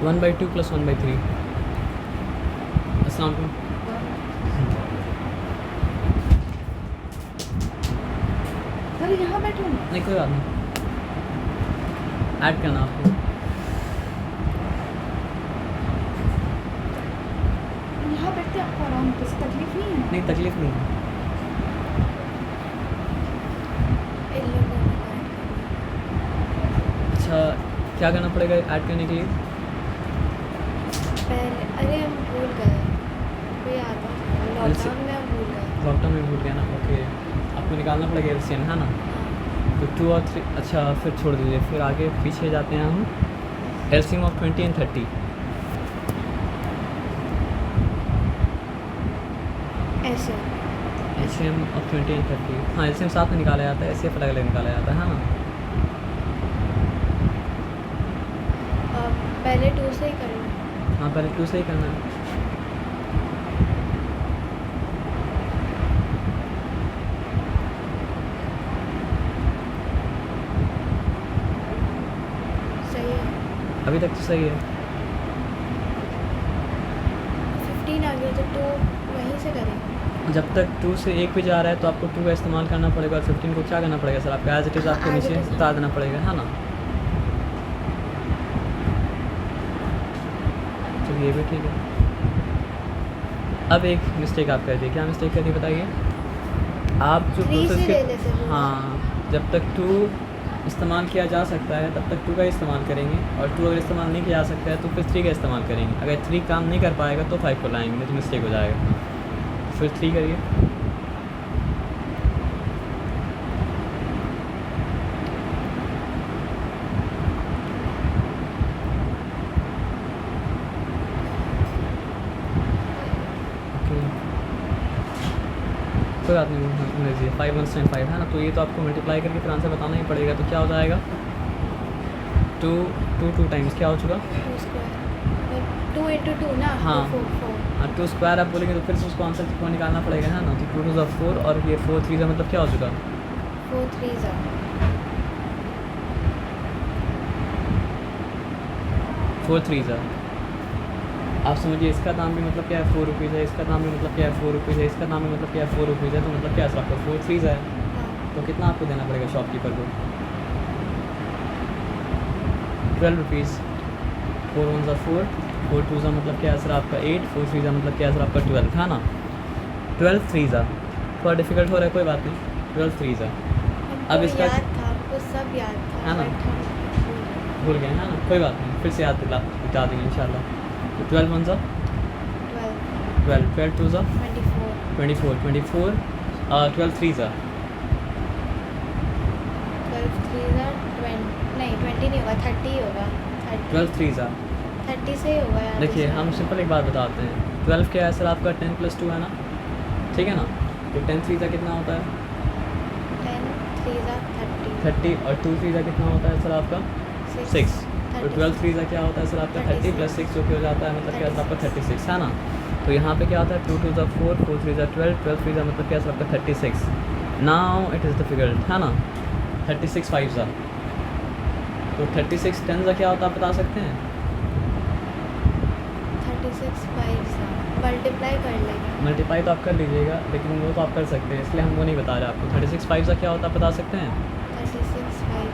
1/2 + 1/3। अस्सलाम वालेकुम। सर यहाँ बैठो ना। नहीं कोई बात नहीं, ऐड करना आपको। यहाँ बैठते आपको आराम से तकलीफ नहीं है। नहीं तकलीफ़ नहीं है। अच्छा क्या करना पड़ेगा ऐड करने के लिए? पहले अरे हम भूल गए, कोई आता लॉकडाउन में हम भूल गए। लॉकडाउन में भूल गया ना, ओके। आपको निकालना पड़ेगा एलसीएम, है ना? तो 2 और 3, अच्छा फिर छोड़ दीजिए, फिर आगे पीछे जाते हैं हम। LCM of 20 and 30। ऐसे एलसीएम ऑफ 20 and 30। हाँ एलसीएम साथ में निकाला जाता है, एलसीएम अलग अलग निकाला जाता है ना। पहले 2 से ही करना। हाँ पहले 2 से ही करना है। सही है, अभी तक तो सही है। 15 आ गया तो 2 वहीं से करेंगे। जब तक 2 से 1 पे जा रहा है तो आपको 2 का इस्तेमाल करना पड़ेगा, और 15 को क्या करना पड़ेगा सर? आपको एज इट इज़ आपको as it नीचे is। उतार देना पड़ेगा, है ना? चलिए ये भी ठीक है। अब एक मिस्टेक आप कर दिए, क्या मिस्टेक कर दी बताइए? आप जो 3 प्रोसेस से के ले लेते हैं। हाँ, जब तक 2 इस्तेमाल किया जा सकता है तब तक 2 का इस्तेमाल करेंगे, और 2 अगर इस्तेमाल नहीं किया जा सकता है तो फिर 3 का इस्तेमाल करेंगे। अगर 3 काम नहीं कर पाएगा तो 5 को लाएंगे, नहीं तो मिस्टेक हो जाएगा। फिर 3 करिए। ओके कोई बात नहीं, होने दीजिए। 5 1 टाइम 5 है ना, तो ये तो आपको मल्टीप्लाई करके फिर आंसर बताना ही पड़ेगा। तो क्या हो जाएगा? 2 2 टाइम्स क्या हो चुका? 2 स्क्वायर 2 into 2 ना। हाँ। 4 हाँ 2 स्क्वायर आप बोलेंगे तो फिर से उसको आंसर को निकालना पड़ेगा, है ना? तो 2 2 4 और ये 4 3 मतलब क्या हो चुका? 4 3 4 3 आप समझिए, इसका दाम भी मतलब क्या है? 4 रुपीज़ है। इसका दाम भी मतलब क्या है? 4 रुपीज़ है। इसका दाम भी मतलब क्या है? 4 रुपीज़ है। तो मतलब क्या है सर आपका? 4 3 है। हाँ। तो कितना आपको देना पड़ेगा शॉपकीपर को? 12 रुपीज़। 4 1 4, 4 2 मतलब क्या है सर आपका? 8, 4 3 मतलब क्या है सर आपका? 12, है ना? 12 3 थोड़ा डिफिकल्ट हो रहा है, कोई बात नहीं। 12 3 अब हमको इसका याद था, हमको सब याद था। है ना? but हम भूल गए। भूल गए, है ना? कोई बात नहीं, फिर से याद बता देंगे इंशाल्लाह। तो 12 1 12 12, 12 2 24 24, 24 12 3 12 3 20 नहीं 20 नहीं होगा, 30 होगा। 12 3 30 से ही होगा यार। देखिए हम सिंपल एक बात बताते हैं। 12 क्या है सर आपका? 10 + 2 है ना, ठीक है ना? तो 10 3 कितना होता है? 10 3 30 30, और 2 3 कितना होता है सर आपका? 6। तो 12 3 क्या होता है सर आपका? 30 + 6 जो कि हो जाता है मतलब क्या सर आपका? 36, है ना? तो यहाँ पे क्या होता है? 2 2 4, 4 3 12, 12 3 मतलब क्या सर आपका? 36। नाउ इट इज़ डिफिकल्ट, है ना? 36 5 तो 36 10 क्या होता है आप बता सकते हैं? 36 5 मल्टीप्लाई कर लेंगे। मल्टीप्लाई तो आप कर लीजिएगा, लेकिन वो तो आप कर सकते हैं, इसलिए हम वो नहीं बता रहे आपको। 36 5 क्या होता है आप बता सकते हैं? 36 5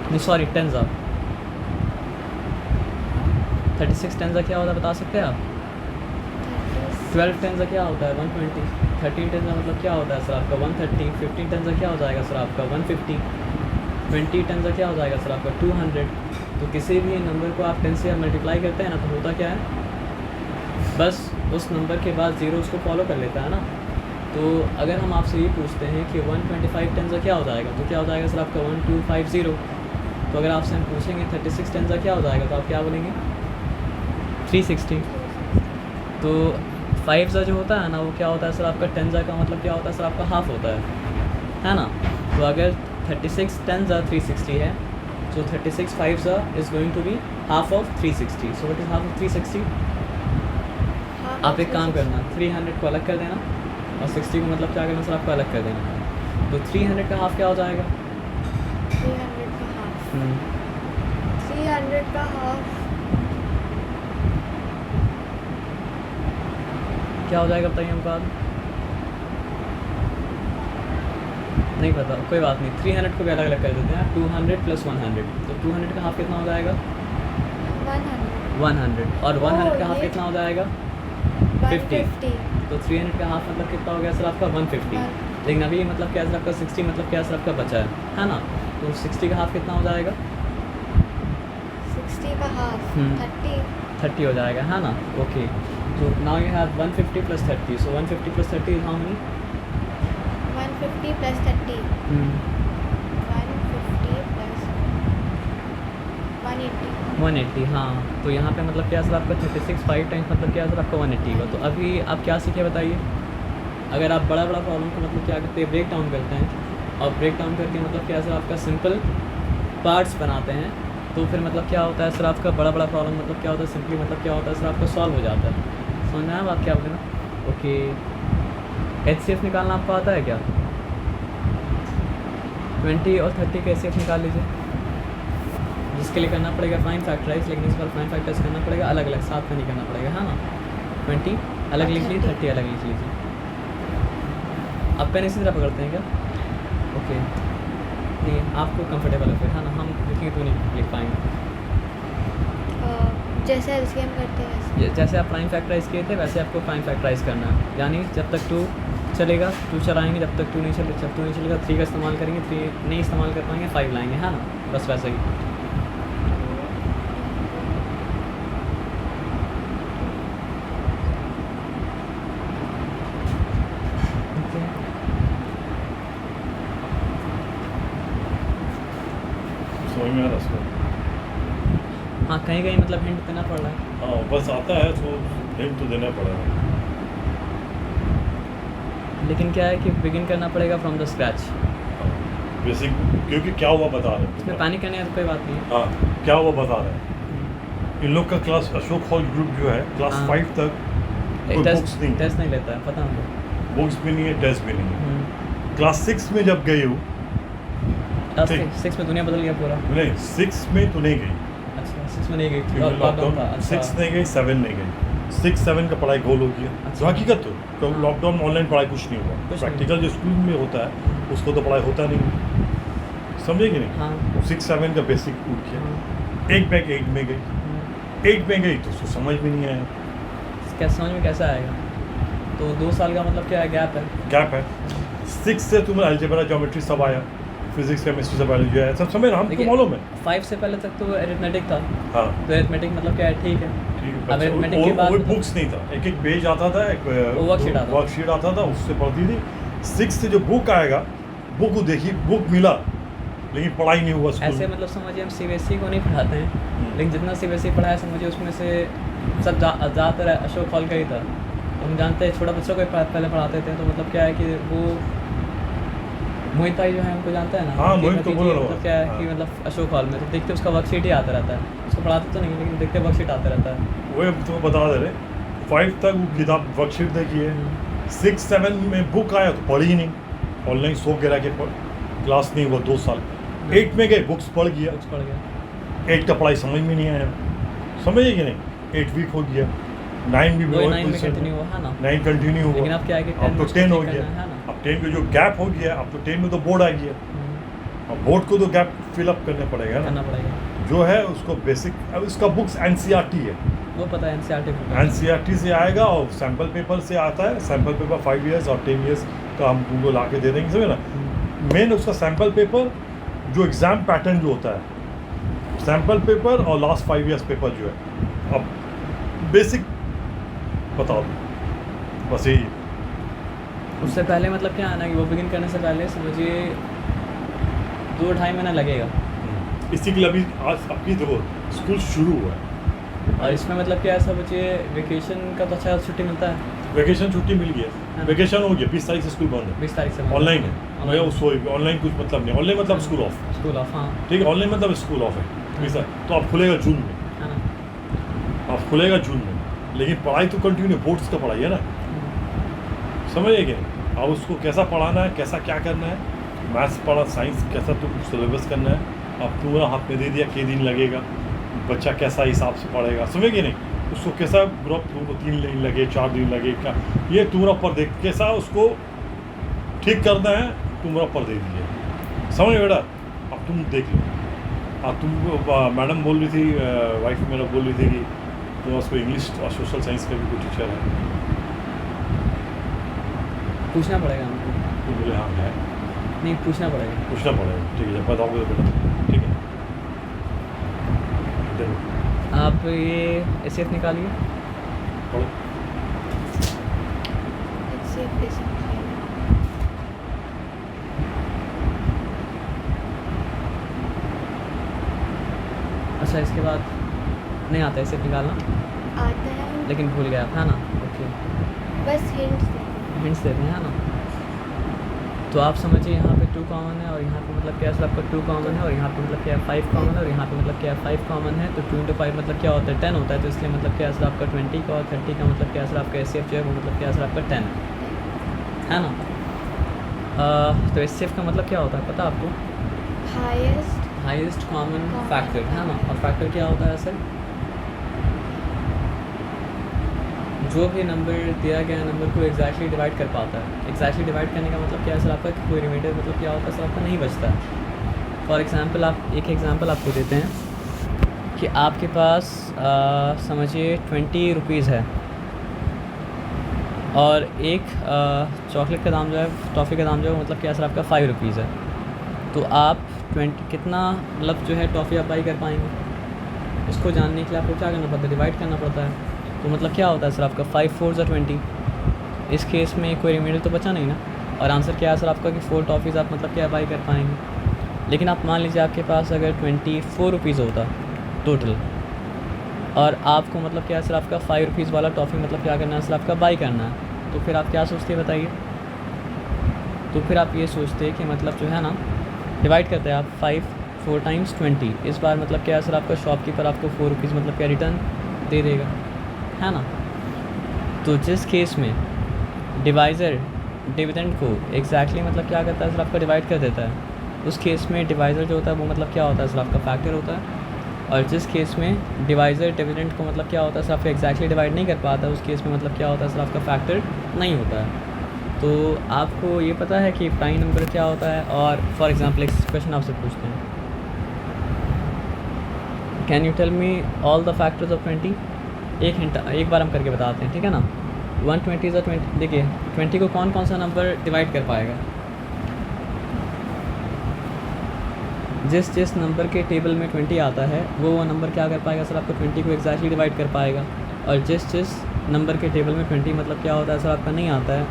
नहीं सॉरी 10 36 10 क्या होता है बता सकते हैं आप? 12 10 क्या होता है? 120। 13 10 मतलब क्या होता है सर आपका? 130। 15 10 क्या हो जाएगा सर आपका? 150। 20 10 क्या हो जाएगा सर आपका? 200। तो किसी भी नंबर को आप 10 से मल्टीप्लाई करते हैं ना, तो होता क्या है? बस उस नंबर के बाद ज़ीरो उसको फॉलो कर लेता है ना। तो अगर हम आपसे ये पूछते हैं कि 125 10 क्या हो जाएगा, तो क्या हो जाएगा सर आपका? 1250। तो अगर आपसे हम पूछेंगे 36 10 क्या हो जाएगा, तो आप क्या बोलेंगे? 360। तो 5 जो होता है ना, वो क्या होता है सर आपका? 10 का मतलब क्या होता है सर आपका? हाफ होता है ना? तो अगर 36 10 360 है, so 36 5 is going to be half of 360. So what is half of 360? आप एक काम करना, 300 को अलग कर देना और 60 को मतलब क्या करना सर आपको? अलग कर देना। तो 300 का हाफ क्या हो जाएगा? 300 का हाफ 300 का हाफ क्या हो जाएगा बताइए हमको आप? नहीं पता, कोई बात नहीं, 300 को भी अलग अलग कर देते हैं। 200 + 100, तो 200 का हाफ कितना हो जाएगा? 100, और 100 का हाफ ये- कितना हो जाएगा? 50। 150 तो 300 का हाफ मतलब कितना हो गया सर आपका? 150। लेकिन अभी मतलब क्या सर आपका 60 मतलब क्या सर आपका बचा है ना? तो 60 का हाफ कितना हो जाएगा? 60 का हाफ हम्म। 30 30 हो जाएगा, है ना? ओके, तो now you have 150 + 30, so 150 + 30 is how many? 150 + 30 150 + 180 180, हाँ। तो यहाँ पे मतलब क्या सर आपका 36 5 टाइम्स मतलब क्या सर आपका 180 होगा। तो अभी आप क्या सीखे बताइए? अगर आप बड़ा बड़ा प्रॉब्लम को मतलब क्या करते हैं, ब्रेक डाउन करते हैं, और ब्रेक डाउन करके मतलब क्या सर आपका सिंपल पार्ट्स बनाते हैं, तो फिर मतलब क्या होता है सर आपका बड़ा बड़ा प्रॉब्लम मतलब क्या होता है, सिंपली मतलब क्या होता है सर आपका सॉल्व हो जाता है। समझ में आया बात क्या बोले ना? ओके, HCF निकालना आपको आता है क्या? 20 और 30 का HCF निकाल लीजिए, जिसके लिए करना पड़ेगा फाइन फैक्टराइज, लेकिन इस बार फाइन फैक्टराइज करना पड़ेगा अलग अलग, साथ में नहीं करना पड़ेगा, है ना? 20 अलग लिख लीजिए, 30 अलग लिख लीजिए। आप पेन इसी तरह पकड़ते हैं क्या? ओके, नहीं आपको कंफर्टेबल है फिर, है ना? हम लिखेंगे तो नहीं लिख पाएंगे। जैसे एलसीएम करते हैं वैसे। जैसे आप प्राइम फैक्टराइज किए थे वैसे आपको प्राइम फैक्टराइज करना है, यानी जब तक 2 चलेगा 2 चलाएंगे, जब तक 2 नहीं चले, जब 2 नहीं चलेगा 3 का इस्तेमाल करेंगे, 3 नहीं इस्तेमाल कर पाएंगे 5 लाएंगे, है ना? बस वैसे ही। समझ में आ रहा है उसको? हाँ, कहीं कहीं मतलब हिंट देना पड़ रहा है। हाँ बस आता है तो हिंट तो देना पड़ेगा। लेकिन क्या है कि बिगिन करना पड़ेगा फ्रॉम द स्क्रैच। बेसिक, क्योंकि क्या हुआ बता रहे इसमें हैं। पैनिक करने का तो कोई बात नहीं है। हाँ क्या हुआ बता रहे हैं। इन लोग का क्लास अशोक हॉल ग्रुप जो है क्लास हाँ। 5 तक कोई बुक्स नहीं, टेस्ट नहीं लेता है, पता हमको। बुक्स भी नहीं है, टेस्ट भी नहीं है। क्लास 6 में जब गई हूँ, ठीक। 6 में दुनिया बदल गया पूरा। नहीं 6 में तो नहीं गई, अच्छा, 6 में नहीं गई थी, क्योंकि लॉकडाउन था। लॉकडाउन। अच्छा 6 नहीं गई, 7 नहीं गई। 6 7 का पढ़ाई गोल हो गया। अच्छा। तो हकीकत तो हाँ। लॉकडाउन में ऑनलाइन पढ़ाई कुछ नहीं हुआ। कुछ नहीं। प्रैक्टिकल जो स्कूल में होता है उसको तो पढ़ाई होता नहीं, समझे कि नहीं? हाँ 6 7 का बेसिक उठ गया। हाँ। एक बैग 8 में गई, 8 में गई तो उसको समझ में नहीं आया, क्या समझ में कैसे आएगा? तो 2 साल का मतलब क्या है, गैप है। गैप है। 6 से तुम्हें अलजेब्रा ज्योमेट्री सब आया, फिजिक्स केमिस्ट्री सब बायोलॉजी आया, सब समझ, हमको देखिए, मालूम है। 5 से पहले तक तो अरिथमेटिक था, हाँ तो अरिथमेटिक मतलब क्या है, ठीक है। ठीक है, अब बच्चे- arithmetic के बाद वो मतलब- बुक्स नहीं था, एक एक पेज आता था, एक worksheet आता था। वर्कशीट आता था, उससे पढ़ती थी। 6 से जो बुक आएगा, बुक देखी, बुक मिला लेकिन पढ़ाई नहीं हुआ स्कूल ऐसे में। मतलब समझिए हम CBSE को नहीं पढ़ाते हैं, लेकिन जितना CBSE पढ़ा है समझिए उसमें से सब ज़्यादातर अशोक हॉल का ही था। हम जानते हैं छोटा बच्चों को पहले पढ़ाते थे, तो मतलब क्या है कि वो मोहित भाई जो है हमको जानते हैं ना। हाँ, कि मोहित को भतीजी, बोल रहा हूँ। मतलब क्या है कि हाँ। मतलब अशोक हॉल में तो देखते उसका वर्कशीट ही आता रहता है, उसको पढ़ाते तो नहीं लेकिन देखते वर्कशीट आता रहता है। वो हम तुमको बता दे रहे, 5 तक वो किताब वर्कशीट देखी है। 6 7 में बुक आया तो पढ़ी ही नहीं, ऑनलाइन सो गिरा के क्लास नहीं हुआ 2 साल। 8 में गए, बुक्स पढ़ गया, कुछ पढ़ गया। 8 का पढ़ाई समझ में नहीं आया, समझे कि नहीं? 8 वीक हो गया, 9 भी वही बहुत 9 में position कंटिन्यू हुआ है ना। 9 कंटिन्यू हुआ। लेकिन अब क्या है कि 10 अब तो में 10 हो करना गया, है ना। अब 10 में जो गैप हो गया, अब तो 10 में तो बोर्ड आ गया, अब बोर्ड को तो गैप फिलअप करना पड़ेगा ना, करना पड़ेगा। जो है उसको बेसिक। अब इसका बुक्स NCERT है, वो पता है NCERT NCERT से आएगा और सैम्पल पेपर से आता है। सैम्पल पेपर 5 इयर्स और 10 इयर्स का हम उनको ला के दे देंगे, समझे ना? मेन उसका सैम्पल पेपर जो एग्ज़ाम पैटर्न जो होता है, सैम्पल पेपर और लास्ट 5 इयर्स पेपर जो है, अब बेसिक बता दो, बस यही। उससे पहले मतलब क्या है ना कि वो बिगिन करने से पहले समझिए 2-2.5 महीना लगेगा। इसी के लिए अभी आज आपकी देखो स्कूल शुरू हुआ है, और इसमें मतलब क्या है समझिए वेकेशन का तो अच्छा छुट्टी मिलता है। वेकेशन छुट्टी मिल गया, हाँ। वेकेशन हो गया, 20 तारीख से स्कूल बंद है, 20 तारीख से ऑनलाइन है। Online। मैं उसको ऑनलाइन कुछ मतलब नहीं, ऑनलाइन मतलब स्कूल ऑफ, स्कूल ऑफ, हाँ ठीक है, ऑनलाइन मतलब स्कूल ऑफ है 20 तारीख। तो अब खुलेगा जून में, है ना। अब खुलेगा जून में, लेकिन पढ़ाई तो कंटिन्यू, बोर्ड्स का पढ़ाई है ना, समझिए कि नहीं? अब उसको कैसा पढ़ाना है, कैसा क्या करना है, मैथ्स पढ़ा, साइंस कैसा तुम सिलेबस करना है, अब पूरा हाथ में दे दिया, के दिन लगेगा, बच्चा कैसा हिसाब से पढ़ेगा, समझे कि नहीं? उसको कैसा ग्रुप तुमको 3 दिन लगे 4 दिन लगे क्या, ये तुम्हारा पर देख कैसा उसको ठीक करना है, तुम्हारा पर दे दीजिए, समझ बेटा। अब तुम देख लो। अब तुम मैडम बोल रही थी, वाइफ मेरा बोल रही थी कि तो उसको इंग्लिश और सोशल साइंस का भी कोई टीचर है, पूछना पड़ेगा हमको। तो बोले हाँ है, नहीं, पूछना पड़ेगा। पूछना पड़ेगा, ठीक है, जब बताओगे तो बेटा, ठीक है। देखो आप ये एसएफ निकालिए। पढ़ो। HCF के साथ अच्छा, इसके बाद नहीं आता एसएफ निकालना, आता है, लेकिन भूल गया था ना। ओके, बस हिंट हिंट्स देते हैं ना। तो आप समझिए यहाँ पे 2 कॉमन है, और यहाँ पे मतलब क्या है सर आपका 2 कॉमन है, और यहाँ पे मतलब क्या है 5 कॉमन है, और यहाँ पे मतलब क्या है 5 कॉमन है। तो 2 × 5 मतलब क्या होता है 10 होता है। तो इसलिए मतलब क्या है सर आपका 20 का, और 30 का मतलब क्या है सर आपका एसएफ जो है वो मतलब क्या है सर आपका 10 है ना। तो एसएफ का मतलब क्या होता है पता आपको? हाईएस्ट कॉमन फैक्टर है ना। और फैक्टर क्या होता है सर? जो भी नंबर दिया गया नंबर को एग्जैक्टली डिवाइड कर पाता है। एग्जैक्टली डिवाइड करने का मतलब क्या है सर आपका, कि कोई रिमाइंडर मतलब क्या होता है सर आपका नहीं बचता है। फॉर एग्जांपल आप एक एग्जांपल आपको देते हैं कि आपके पास समझिए 20 रुपीज़ है, और एक चॉकलेट का दाम जो है, टॉफ़ी का दाम जो है मतलब क्या सर आपका 5 रुपीज़ है। तो आप 20 कितना मतलब जो है टॉफ़ी आप बाई कर पाएंगे, उसको जानने के लिए आपको क्या करना पड़ता है? डिवाइड करना पड़ता है। तो मतलब क्या होता है सर आपका 5 4 ज़ा 20। इस केस में कोई रिमाइंडर तो बचा नहीं ना, और आंसर क्या है सर आपका कि 4 टॉफ़ीज़ आप मतलब क्या बाई कर पाएंगे। लेकिन आप मान लीजिए आपके पास अगर 24 रुपीज़ होता टोटल, और आपको मतलब क्या है सर आपका 5 रुपीज़ वाला टॉफ़ी मतलब क्या करना है सर आपका बाई करना है, तो फिर आप क्या सोचते हैं बताइए? तो फिर आप ये सोचते हैं कि मतलब जो है ना, डिवाइड करते हैं आप 5 4 टाइम्स 20। इस बार मतलब क्या है सर आपका शॉपकीपर आपको 4 रुपीज़ मतलब क्या रिटर्न दे देगा, है ना। तो जिस केस में डिवाइज़र डिविडेंड को एग्जैक्टली मतलब क्या करता है सर आपका डिवाइड कर देता है, उस केस में डिवाइज़र जो होता है वो मतलब क्या होता है सर आपका फैक्टर होता है। और जिस केस में डिवाइज़र डिविडेंड को मतलब क्या होता है सर आपका एग्जैक्टली डिवाइड नहीं कर पाता, उस केस में मतलब क्या होता है सर आपका फैक्टर नहीं होता है। तो आपको ये पता है कि प्राइम नंबर क्या होता है। और फॉर एग्जांपल एक क्वेश्चन आपसे पूछते हैं, can you tell me all the factors of 20? एक हिंट एक बार हम करके बताते हैं, ठीक है ना। 120 ज़ा 20, देखिए 20 को कौन कौन सा नंबर डिवाइड कर पाएगा? जिस नंबर के टेबल में 20 आता है वो नंबर क्या कर पाएगा सर आपको 20 को एग्जैक्टली डिवाइड कर पाएगा। और जिस नंबर के टेबल में 20 मतलब क्या होता है सर आपका नहीं आता है,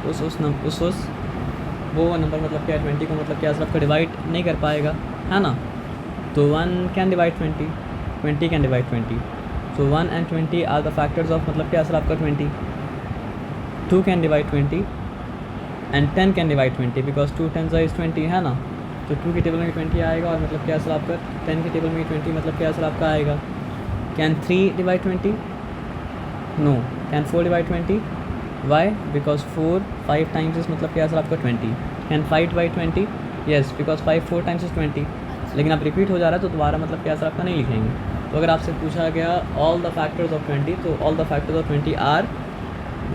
वो नंबर मतलब क्या 20 को मतलब क्या सर आपका डिवाइड नहीं कर पाएगा, है ना। तो 1 can divide 20, 20 can divide 20। So 1 and 20 are the factors of मतलब क्या सर आपका 20। 2 can divide 20 and 10 can divide 20 because 2 10 is 20, है ना। तो 2 के टेबल में 20 आएगा, और मतलब क्या सर आपका 10 के टेबल में 20 मतलब क्या सर आपका आएगा। Can 3 divide 20? No. Can 4 divide 20? Why? Because 4 5 times is मतलब क्या सर आपका 20। Can 5 divide 20? Yes, because 5 4 times is 20। लेकिन अब रिपीट हो जा रहा है तो दोबारा मतलब क्या सर आपका नहीं लिखेंगे। तो अगर आपसे पूछा गया ऑल द फैक्टर्स ऑफ 20, तो all the factors of 20 are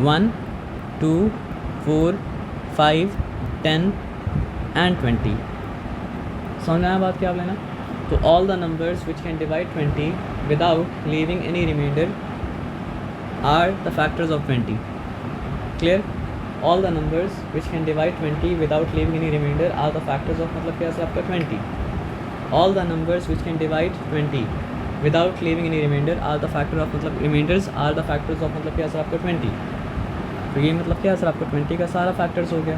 1 2 4 5 10 and 20। समझ में आया बात क्या आप लेना। तो all the numbers which can divide 20 without leaving any reminder are the factors of 20। Clear? All the numbers which can divide 20 without leaving any reminder are the factors of मतलब क्या सर आपका 20। All the numbers which can divide 20 without leaving any reminder are the factor of मतलब reminders are the factors of मतलब क्या sir आपका 20। तो ये मतलब क्या सर आपका 20 का सारा फैक्टर्स हो गया।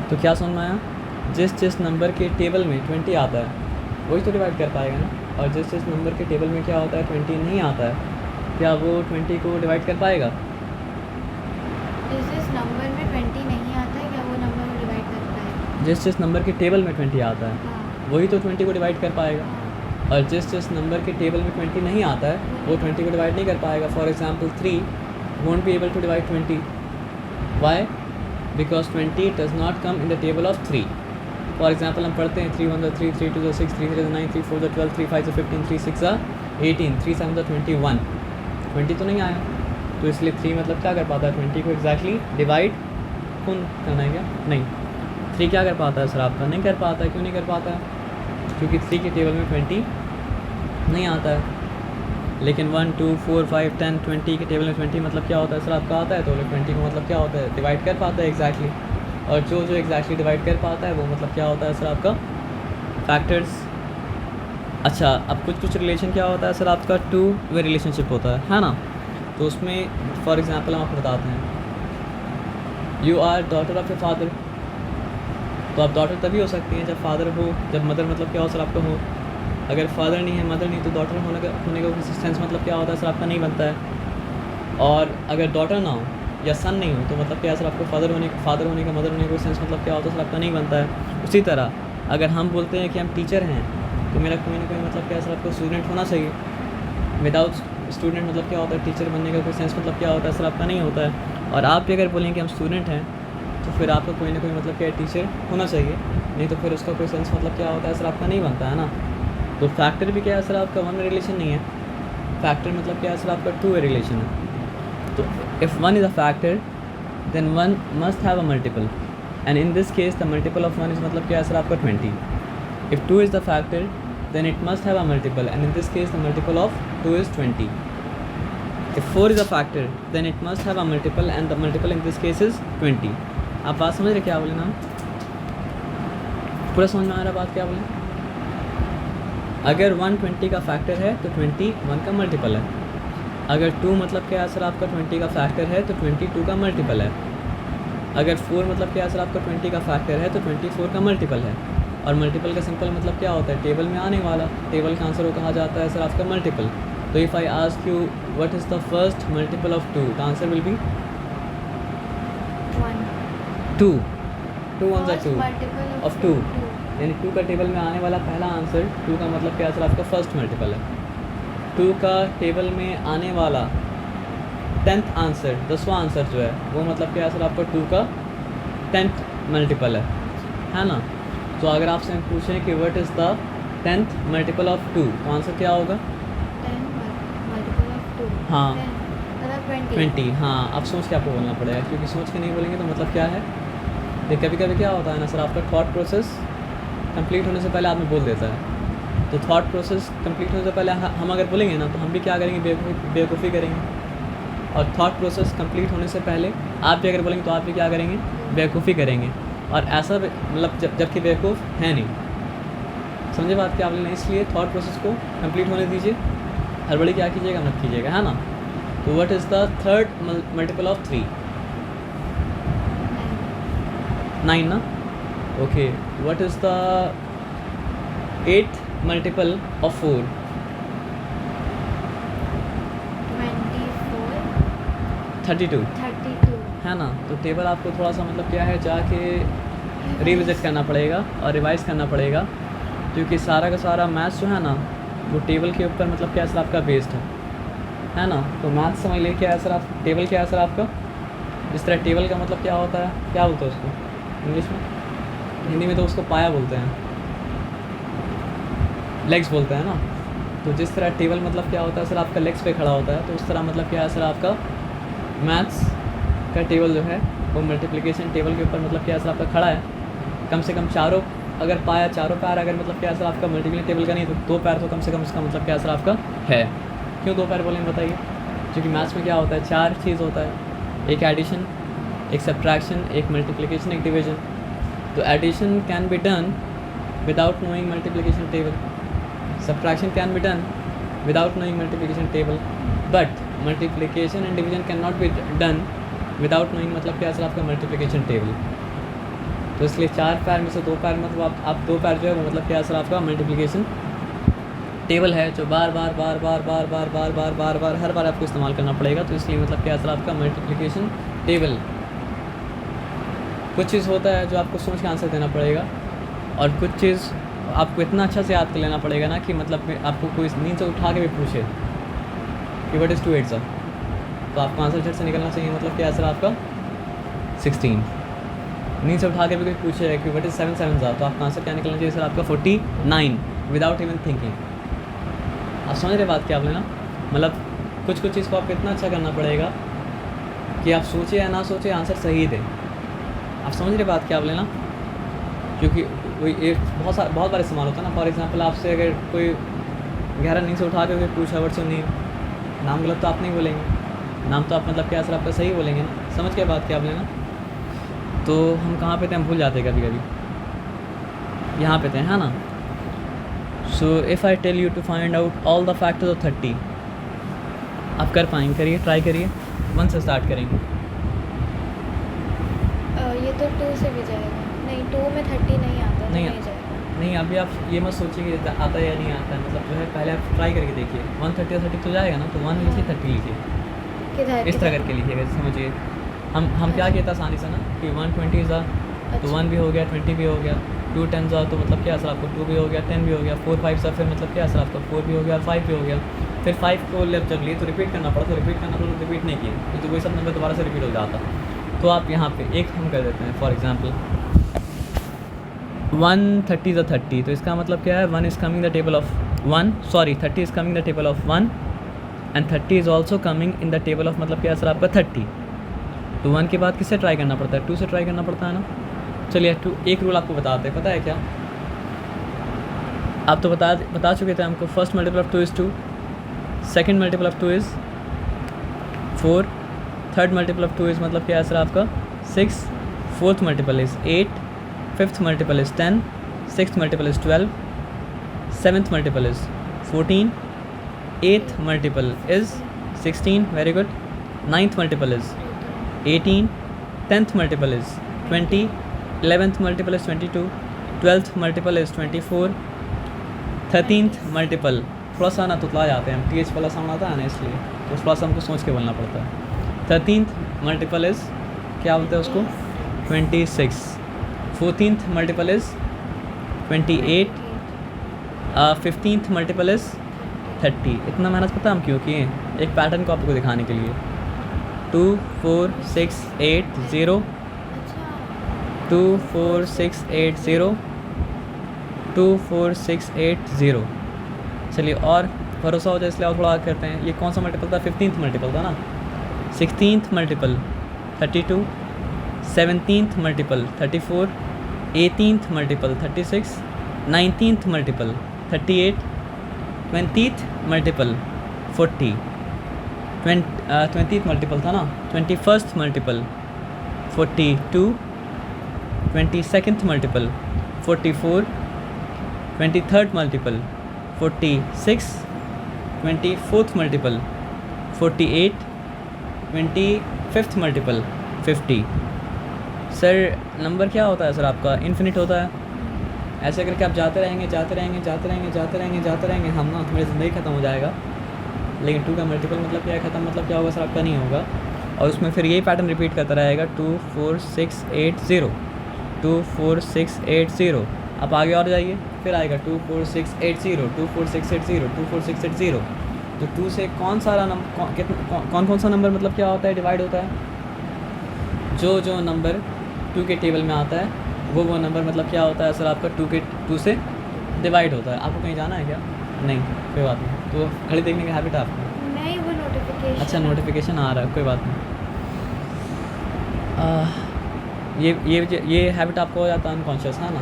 तो क्या समझ में आया? जिस नंबर के टेबल में 20 आता है वही तो डिवाइड कर पाएगा ना। और जिस नंबर के टेबल में क्या होता है 20 नहीं आता है, क्या वो 20 को डिवाइड कर पाएगा? जिस नंबर में 20 नहीं आता है क्या वो नंबर को डिवाइड कर पाएगा? जिस नंबर के टेबल में 20 आता है हाँ। वही तो 20 को डिवाइड कर पाएगा। और जिस नंबर के टेबल में 20 नहीं आता है वो 20 को डिवाइड नहीं कर पाएगा। For example 3 won't be able to divide 20. Why? Because 20 does not come in the table of 3. For example हम पढ़ते हैं 3 1 3 3 2 6 3 3 9 3 4 12 3 5 15 3 6 18 3 7 21, 20 तो नहीं आया, तो इसलिए 3 मतलब क्या कर पाता है, 20 को एग्जैक्टली डिवाइड कौन करना है क्या, नहीं 3 क्या कर पाता है सर आपका, नहीं कर पाता है। क्यों नहीं कर पाता है, क्योंकि 3 के टेबल में 20 नहीं आता है। लेकिन 1 2 4 5 10 20 के टेबल में 20 मतलब क्या होता है सर आपका आता है, तो 20 को मतलब क्या होता है, डिवाइड कर पाता है एग्जैक्टली। और जो जो एग्जैक्टली डिवाइड कर पाता है वो मतलब क्या होता है सर आपका फैक्टर्स। अच्छा, अब कुछ रिलेशन क्या होता है सर आपका, टू वे रिलेशनशिप होता है ना। तो उसमें फॉर एग्जांपल हम आपको बताते हैं, you are daughter of a father, तो आप डॉटर तभी हो सकती हैं जब फादर हो, जब मदर मतलब क्या हो सर आपका हो। अगर फादर नहीं है, मदर नहीं, तो डॉटर होने का सेंस मतलब क्या होता है सर आपका नहीं बनता है। और अगर डॉटर ना हो या सन नहीं हो तो मतलब क्या सर आपको फादर होने का मदर होने का सेंस मतलब क्या होता है सर आपका नहीं बनता है। उसी तरह अगर हम बोलते हैं कि हम टीचर हैं तो मेरा कोई ना कोई मतलब क्या सर आपको स्टूडेंट होना चाहिए। विदाउट स्टूडेंट मतलब क्या होता है, टीचर बनने का कोई सेंस मतलब क्या होता है सर आपका नहीं होता है। और आप भी अगर बोलेंगे कि हम स्टूडेंट हैं तो फिर आपका कोई ना कोई मतलब क्या टीचर होना चाहिए, नहीं तो फिर उसका कोई सेंस मतलब क्या होता है सर आपका नहीं बनता है ना। तो फैक्टर भी क्या है सर आपका वन वे रिलेशन नहीं है, फैक्टर मतलब क्या है सर आपका टू वे रिलेशन है। तो if one is a factor then one must have a multiple, and in this case the multiple of one is मतलब क्या है सर आपका 20। If 2 is the factor then it must have a multiple, and in this case the multiple of 2 is 20. If 4 is a factor then it must have a multiple, and the multiple in this case is 20. आप बात समझ रहे क्या बोले ना, पूरा समझ में आ रहा बात क्या बोले। अगर 120 का फैक्टर है तो 20 1 का मल्टीपल है। अगर 2 मतलब क्या है सर आपका 20 का फैक्टर है तो 22 का मल्टीपल है। अगर 4 मतलब क्या है सर आपका 20 का फैक्टर है तो 24 का मल्टीपल है। और मल्टीपल का सिंपल मतलब क्या होता है, टेबल में आने वाला, टेबल का आंसर वो कहा जाता है सर आपका मल्टीपल। तो if I ask you what is the first multiple of 2, the answer will be 2 one ज़ा 2 ऑफ 2, यानी 2 का टेबल में आने वाला पहला आंसर 2 का मतलब क्या है सर आपका फर्स्ट मल्टीपल है। 2 का टेबल में आने वाला 10th आंसर, 10वां आंसर जो है वो मतलब क्या है सर आपका 2 का 10th मल्टीपल है ना। तो अगर आपसे पूछें कि what is the 10th multiple of 2, तो आंसर क्या होगा 10 मल्टीपल ऑफ 2, हाँ 10 20। हाँ, अब सोच के आपको बोलना पड़ेगा, क्योंकि सोच के नहीं बोलेंगे तो मतलब क्या है, ये कभी कभी क्या होता है ना सर आपका थॉट प्रोसेस कंप्लीट होने से पहले आदमी बोल देता है। तो थॉट प्रोसेस कंप्लीट होने से पहले हम अगर बोलेंगे ना तो हम भी क्या करेंगे, बेवकूफ़ी करेंगे। और थॉट प्रोसेस कंप्लीट होने से पहले आप भी अगर बोलेंगे तो आप भी क्या करेंगे, बेवकूफ़ी करेंगे। और ऐसा मतलब जबकि बेवकूफ़ है नहीं, समझे बात क्या आपने। इसलिए थॉट प्रोसेस को कंप्लीट होने दीजिए, हड़बड़ी क्या कीजिएगा मत कीजिएगा, है ना। तो what is the third multiple of 3, 9 ना। Okay, what is the 8th multiple of 4, 32 है ना। तो टेबल आपको थोड़ा सा मतलब क्या है जाके रिविजिट करना पड़ेगा और रिवाइज करना पड़ेगा, क्योंकि सारा का सारा मैथ्स जो है ना वो टेबल के ऊपर मतलब क्या सर आपका बेस्ड है ना। तो मैथ्स समझ लिए क्या है सर आप, टेबल क्या है सर आपका, जिस तरह टेबल का मतलब क्या होता है, क्या बोलते हैं उसको इंग्लिश में, हिंदी में तो उसको पाया बोलते हैं, लेग्स बोलते हैं ना। तो जिस तरह टेबल मतलब क्या होता है सर आपका लेग्स पे खड़ा होता है, तो उस तरह मतलब क्या है सर आपका मैथ्स का टेबल जो है वो मल्टीप्लिकेशन टेबल के ऊपर मतलब क्या सर आपका खड़ा है। कम से कम चारों अगर पाया, चारों पैर अगर मतलब क्या सर आपका मल्टीप्लिकेशन टेबल का नहीं तो 2 पैर तो कम से कम उसका मतलब क्या सर आपका है। क्यों 2 पैर बोलेंगे बताइए, क्योंकि मैथ्स में क्या होता है 4 चीज़ होता है, एक एडिशन, एक सब्ट्रैक्शन, एक मल्टीप्लिकेशन, एक डिवीजन। तो addition can be done without knowing multiplication table, subtraction can be done without knowing multiplication table, but multiplication and division can not be done without knowing मतलब क्या सर आपका multiplication table. तो इसलिए 4 पैर में से 2 पैर मतलब आप 2 पैर जो है वो मतलब क्या सर आपका मल्टीप्लिकेशन टेबल है, जो बार बार हर बार आपको इस्तेमाल करना पड़ेगा। तो इसलिए मतलब क्या सर आपका मल्टीप्लिकेशन टेबल। कुछ चीज़ होता है जो आपको सोच के आंसर देना पड़ेगा, और कुछ चीज़ आपको इतना अच्छा से याद कर लेना पड़ेगा ना कि मतलब आपको कोई नींद से उठा के भी पूछे कि व्हाट इज़ 2 8 सर, तो आपको आंसर झट से निकलना चाहिए मतलब क्या सर आपका 16। नींद से उठा के भी कोई पूछे कि व्हाट इज़ 7 7 सर, तो आपका आंसर क्या निकलना चाहिए सर आपका 49 विदाउट इवन थिंकिंग। आप समझ रहे बात क्या आपने ना, मतलब कुछ कुछ चीज़ को आपको इतना अच्छा करना पड़ेगा कि आप सोचे या ना सोचे आंसर सही दें। आप समझ रहे बात क्या आप लेना, क्योंकि वही एक बहुत बार इस्तेमाल होता है ना। फॉर एग्जांपल आपसे अगर कोई गहरा नींद से उठा के पूछा वर्ड सुनिए, नाम गलत तो आप नहीं बोलेंगे, नाम तो आप मतलब क्या सर आपका सही बोलेंगे ना। समझ के बात क्या आप लेना। तो हम कहाँ पे थे, हम भूल जाते हैं कभी कभी, यहाँ पे थे है ना। So if I tell you to find out all the factors of 30, आप कर पाएंगे, करिए, ट्राई करिए। 1 से स्टार्ट करेंगे। ये तो 2 से भी जाएगा। नहीं 2 में 30 नहीं आता, तो नहीं नहीं जाएगा। नहीं, अभी आप ये मत सोचिए कि आता है या नहीं आता है, मतलब जो है पहले आप ट्राई करके देखिए। 130 और 30 तो जाएगा ना, तो 1 लिखिए 30 लिखिए, किधर इस तरह करके लिखिएगा। समझिए हम क्या किया था आसानी से ना कि 120 था तो 1 भी हो गया, 20 भी हो गया, 2 10 था तो मतलब क्या सर आपको 2 भी हो गया, 10 भी हो गया, 4 5 सा फिर मतलब क्या सर आपका 4 भी हो गया, 5 भी हो गया। फिर 5 को जब लिए तो रिपीट करना पड़ा, तो रिपीट करना पड़ा, तो रिपीट नहीं किए तो वही सब नंबर दोबारा से रिपीट हो जाता। तो आप यहाँ पे एक हम कर देते हैं, फॉर एग्जांपल 130 is 30, तो इसका मतलब क्या है, 1 is coming the table of 1, sorry 30 is coming the table of 1 and 30 is also coming in the table of मतलब क्या सर आपका 30। तो 1 के बाद किससे ट्राई करना पड़ता है, 2 से ट्राई करना पड़ता है ना। चलिए 2 एक रूल आपको बताते हैं, पता है क्या, आप तो बता चुके थे हमको। First multiple of 2 is 2, second multiple of 2 is 4, third multiple of 2 is मतलब क्या है सर आपका 6, fourth multiple is 8, fifth multiple is 10, sixth multiple is 12, seventh multiple is 14, eighth multiple is 16, very good, ninth multiple is 18, 10th multiple is 20, 11th multiple is 22, 12th multiple is 24, 13th multiple थोड़ा सा ना तुतला जाते हैं हम, TH वाला sound आता है ना, इसलिए तो थोड़ा सा हमको सोच के बोलना पड़ता है। 13th मल्टीपल इज़ क्या बोलते हैं उसको 26, 14th multiple is 28, 15th multiple is 30। इतना मेहनत पता हम क्यों किए, एक पैटर्न को आपको दिखाने के लिए। 2 4 6 8 0, 2 4 6 8 0, 2 4 6 8 0। चलिए और भरोसा हो जाए इसलिए और थोड़ा करते हैं। ये कौन सा मल्टीपल था, 15th मल्टीपल था ना। 16th multiple 32, 17th multiple 34, 18th multiple 36, 19th multiple 38, 20th multiple 40, 20th multiple था ना। 21st multiple 42, 22nd multiple 44, 23rd multiple 46, 24th multiple 48, 25th multiple 50। Sir number क्या होता है सर आपका, इन्फिनिट होता है। ऐसे करके आप जाते रहेंगे जाते रहेंगे जाते रहेंगे जाते रहेंगे जाते रहेंगे, हम ना तुम्हारी ज़िंदगी ख़त्म हो जाएगा। लेकिन 2 का मल्टीपल मतलब क्या है, ख़त्म मतलब क्या होगा सर आपका, नहीं होगा। और उसमें फिर यही पैटर्न रिपीट करता रहेगा, 2 4 6 8 0, 2 4 6 8 0। आप आगे और जाइए, फिर आएगा 2 4 6 8 0, 2 4 6 8 0, 2 4 6 8 0। तो 2 से कौन सारा नंबर कौन सा नंबर मतलब क्या होता है, डिवाइड होता है। जो नंबर 2 के टेबल में आता है वो नंबर मतलब क्या होता है सर आपका 2 से डिवाइड होता है। आपको कहीं जाना है क्या, नहीं कोई बात नहीं। तो घड़ी देखने का हैबिट है आपको, नहीं वो नोटिफिकेशन। अच्छा नोटिफिकेशन आ रहा है, कोई बात नहीं। ये हैबिट आपको हो जाता है अनकॉन्शियस, है ना।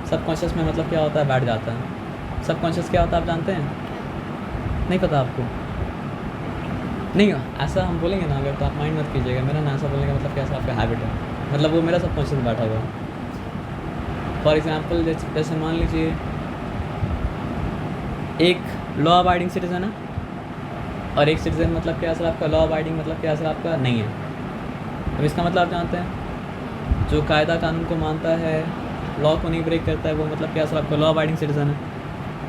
सबकॉन्शियस में मतलब क्या होता है, बैठ जाता है। सबकॉन्शियस क्या होता है आप जानते हैं, नहीं पता आपको, नहीं ऐसा हम बोलेंगे ना अगर, तो आप माइंड मत कीजिएगा मेरा ना, ऐसा बोलने का मतलब कैसा आपका हैबिट है, मतलब वो मेरा सबकॉन्शियस बैठा हुआ है। फॉर एग्ज़ाम्पल जैसे मान लीजिए एक लॉ अबाइडिंग सिटीज़न है और एक सिटीज़न मतलब क्या सर आपका लॉ अबाइडिंग मतलब क्या सर आपका नहीं है। अब इसका मतलब आप जानते हैं, जो कायदा कानून को मानता है, लॉ को नहीं ब्रेक करता है, वो मतलब क्या सर आपका लॉ अबाइडिंग सिटीज़न है।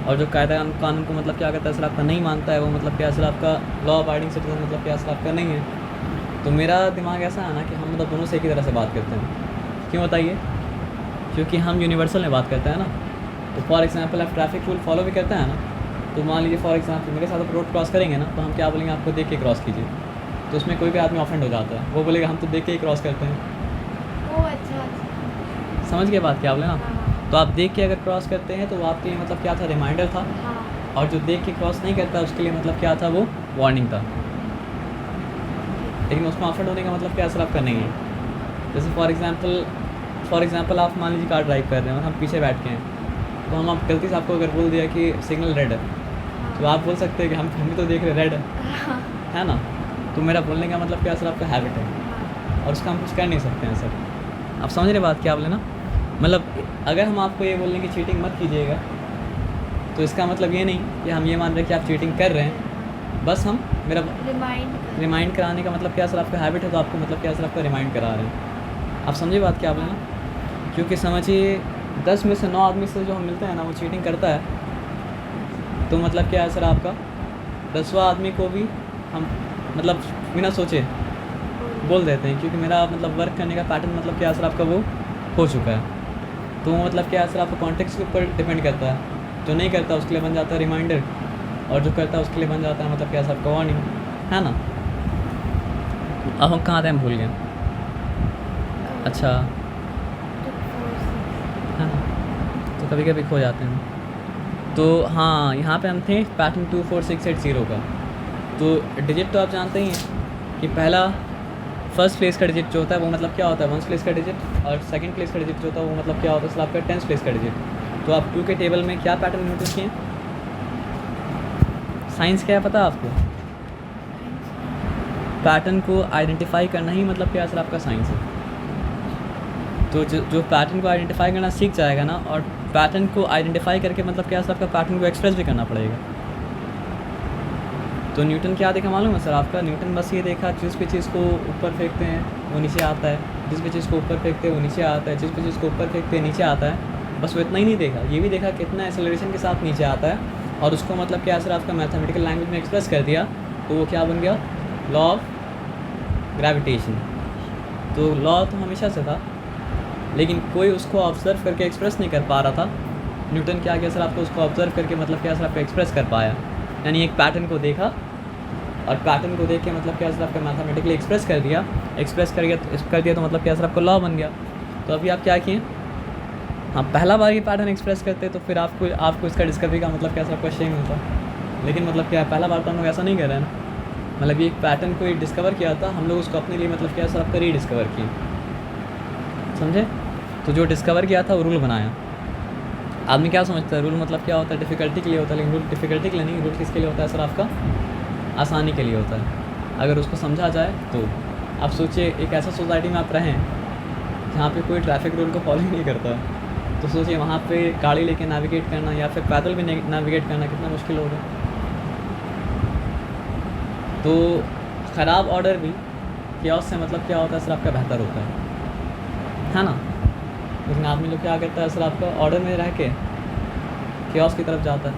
और जो कायदा कानून को मतलब क्या करता है सर आपका नहीं मानता है, वो मतलब क्या सर आपका लॉ अबाइडिंग सिटीज़न मतलब क्या सर आपका नहीं है। तो मेरा दिमाग ऐसा है ना कि हम मतलब दोनों से एक ही तरह से बात करते हैं। क्यों बताइए, क्योंकि हम यूनिवर्सल में बात करते हैं ना। तो फॉर एग्जांपल आप ट्रैफिक रूल फॉलो भी करते हैं ना, तो मान लीजिए फॉर एग्जांपल मेरे साथ आप रोड क्रॉस करेंगे ना, तो हम क्या बोलेंगे, आपको देख के क्रॉस कीजिए। तो उसमें कोई भी आदमी ऑफेंड हो जाता है, वो बोलेगा हम तो देख के ही क्रॉस करते हैं। ओ अच्छा समझ गए बात क्या बोले ना। हाँ तो आप देख के अगर क्रॉस करते हैं तो वो आपके लिए मतलब क्या था, रिमाइंडर था। हाँ और जो देख के क्रॉस नहीं करता उसके लिए मतलब क्या था, वो वार्निंग था। लेकिन उसमें ऑफसेट होने का मतलब क्या सर आपका नहीं है। जैसे फॉर एग्जांपल आप मान लीजिए कार ड्राइव कर रहे हैं और हम पीछे बैठ के हैं, तो हम आप गलती से आपको अगर बोल दिया कि सिग्नल रेड है, तो आप बोल सकते हैं कि हम भी तो देख रहे रेड है ना। तो मेरा बोलने का मतलब क्या सर आपका हैबिट है और उसका हम कुछ कर नहीं सकते हैं सर। आप समझ रहे बात क्या बोले ना। मतलब अगर हम आपको ये बोल रहे हैं कि चीटिंग मत कीजिएगा, तो इसका मतलब ये नहीं कि हम ये मान रहे हैं कि आप चीटिंग कर रहे हैं। बस हम मेरा रिमाइंड कराने का मतलब क्या सर आपका हैबिट है, तो आपको मतलब क्या सर आपका रिमाइंड करा रहे हैं। आप समझिए बात क्या बोले ना। क्योंकि समझिए 10 में से 9 आदमी से जो हम मिलते हैं ना, वो चीटिंग करता है। तो मतलब क्या है सर आपका 10वां आदमी को भी हम मतलब बिना सोचे बोल देते हैं, क्योंकि मेरा मतलब वर्क करने का पैटर्न मतलब क्या सर आपका वो हो चुका है। तो मतलब क्या सर आपका कॉन्टेक्स्ट के ऊपर डिपेंड करता है। जो नहीं करता उसके लिए बन जाता है रिमाइंडर, और जो करता है उसके लिए बन जाता है मतलब क्या सर आपका वार्निंग, है ना। अब हम कहाँ थे, हम भूल गए। अच्छा, है ना, तो कभी कभी खो जाते हैं। तो हाँ, यहाँ पे हम थे पैटर्न 24680 का। तो डिजिट तो आप जानते ही हैं कि पहला फर्स्ट प्लेस का डिजिट जो होता है वो मतलब क्या होता है 1 प्लेस का डिजिट, और सेकंड प्लेस का डिजिट जो होता है वो मतलब क्या होता है सर आपका 10 प्लेस का डिजिट। तो आप 2 के टेबल में क्या पैटर्न नोटिस किए, साइंस क्या है पता आपको। पैटर्न को आइडेंटिफाई करना ही मतलब क्या सर आपका साइंस है। तो जो पैटर्न को आइडेंटिफाई करना सीख जाएगा ना, और पैटर्न को आइडेंटिफाई करके मतलब क्या सर आपका पैटर्न को एक्सप्रेस भी करना पड़ेगा। तो न्यूटन क्या देखा मालूम है सर आपका, न्यूटन बस ये देखा जिस भी चीज़ को ऊपर फेंकते हैं वो नीचे आता है, जिस भी चीज़ को ऊपर फेंकते हैं वो नीचे आता है, जिस भी चीज़ को ऊपर फेंकते हैं नीचे आता है। बस वो इतना ही नहीं देखा, ये भी देखा कितना एक्सेलरेशन के साथ नीचे आता है, और उसको मतलब क्या सर आपका मैथमेटिकल लैंग्वेज में एक्सप्रेस कर दिया। तो वो क्या बन गया, लॉ ऑफ ग्रेविटेशन। तो लॉ तो हमेशा से था, लेकिन कोई उसको ऑब्जर्व करके एक्सप्रेस नहीं कर पा रहा था। न्यूटन क्या किया सर आपको उसको ऑब्जर्व करके मतलब क्या सर आपको एक्सप्रेस कर पाया। यानी एक पैटर्न को देखा और पैटर्न को देख के मतलब क्या सर आपका मैथमेटिकली एक्सप्रेस कर दिया तो मतलब क्या सर आपको लॉ बन गया। तो अभी आप क्या किए, हाँ पहला बार ये पैटर्न एक्सप्रेस करते तो फिर आपको इसका डिस्कवरी का मतलब क्या सर आपको शेम मिलता। लेकिन मतलब क्या पहला बार तो हम लोग ऐसा नहीं कर रहे हैं ना। मतलब ये एक पैटर्न को डिस्कवर किया था हम लोग, उसको अपने लिए मतलब क्या सर आपका रीडिस्कवर किए, समझे। तो जो डिस्कवर किया था वो रूल बनाया। आदमी क्या समझता है रूल मतलब क्या होता है, डिफ़िकल्टी के लिए होता है, लेकिन रूल डिफ़िकल्टी के लिए नहीं, रूल किसके लिए होता है सर आपका, आसानी के लिए होता है। अगर उसको समझा जाए तो आप सोचिए एक ऐसा सोसाइटी में आप रहें जहाँ पे कोई ट्रैफिक रूल को फॉलो ही नहीं करता, तो सोचिए वहाँ पे गाड़ी लेके नेविगेट करना या फिर पैदल भी नेविगेट करना कितना मुश्किल होगा। तो ख़राब ऑर्डर भी chaos से मतलब क्या होता है सर आपका बेहतर होता है ना। लेकिन आदमी लोग क्या करता है सर आपका ऑर्डर में रह के chaos की तरफ जाता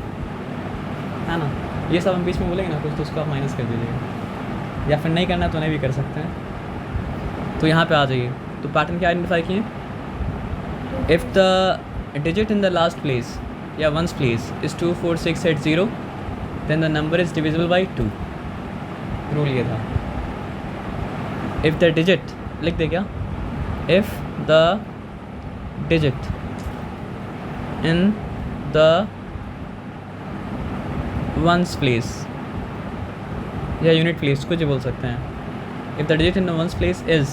है ना। ये सब हम बीच में बोलेंगे ना कुछ, तो उसको आप माइनस कर दीजिएगा, या फिर नहीं करना तो नहीं भी कर सकते हैं। तो यहाँ पे आ जाइए, तो पैटर्न क्या आइडेंटिफाई किए, if the digit in the last place या ones place is 24680 then the number is divisible by 2। Rule ये था, इफ़ द डिजिट लिख दे क्या, if the digit in the ones place या यूनिट प्लेस कुछ भी बोल सकते हैं, if the digit in the ones place is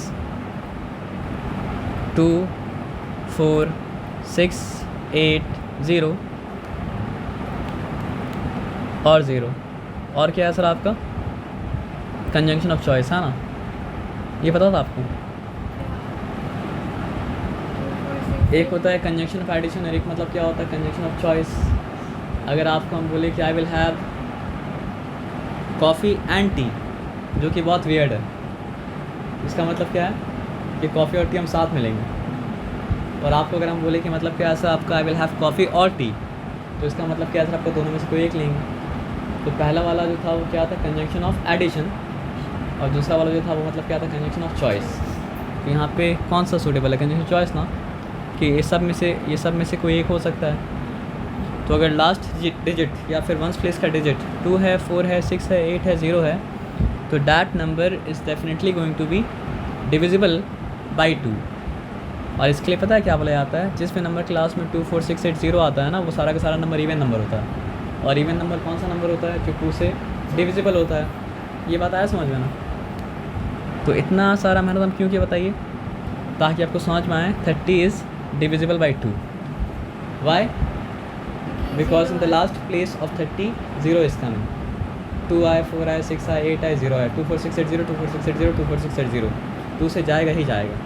2 4 6 8 0 और 0 और क्या है सर आपका कंजंक्शन ऑफ चॉइस, है ना। ये पता था आपको। एक होता है कंजंक्शन ऑफ एडिशन और एक मतलब क्या होता है कंजंक्शन ऑफ चॉइस। अगर आपको हम बोले कि I will have coffee and T, जो कि बहुत वियर्ड है, इसका मतलब क्या है कि कॉफ़ी और टी हम साथ में लेंगे। और आपको अगर हम बोले कि मतलब क्या ऐसा आपका आई विल हैव कॉफ़ी और टी, तो इसका मतलब क्या है सर आपको दोनों में से कोई एक लेंगे। तो पहला वाला जो था वो क्या था कंजंक्शन ऑफ एडिशन, और दूसरा वाला जो था वो मतलब क्या था कंजंक्शन ऑफ चॉइस। तो यहाँ पे कौन सा सूटेबल है, कंजंक्शन चॉइस ना, कि ये सब में से कोई एक हो सकता है। तो अगर लास्ट डिजिट या फिर वंस प्लेस का डिजिट 2 है 4 है 6 है 8 है 0 है, तो that number is definitely going to be divisible by 2। और इसके लिए पता है क्या बोला जाता है, जिस भी नंबर क्लास में 2 4 6 8 0 आता है ना, वो सारा का सारा नंबर इवन नंबर होता है। और इवन नंबर कौन सा नंबर होता है जो 2 से डिविजिबल होता है? ये बात आया समझ में ना? तो इतना सारा मेहनत हम क्यों किया बताइए? ताकि आपको समझ में आए 30 is divisible by 2. Why? Because in the last place of 30 0 is coming. 2i 4i 6i 8i 0i 2 4 6 8 0 2 4 6 8 0 2 4 6 8 0. 2 से जाएगा ही जाएगा.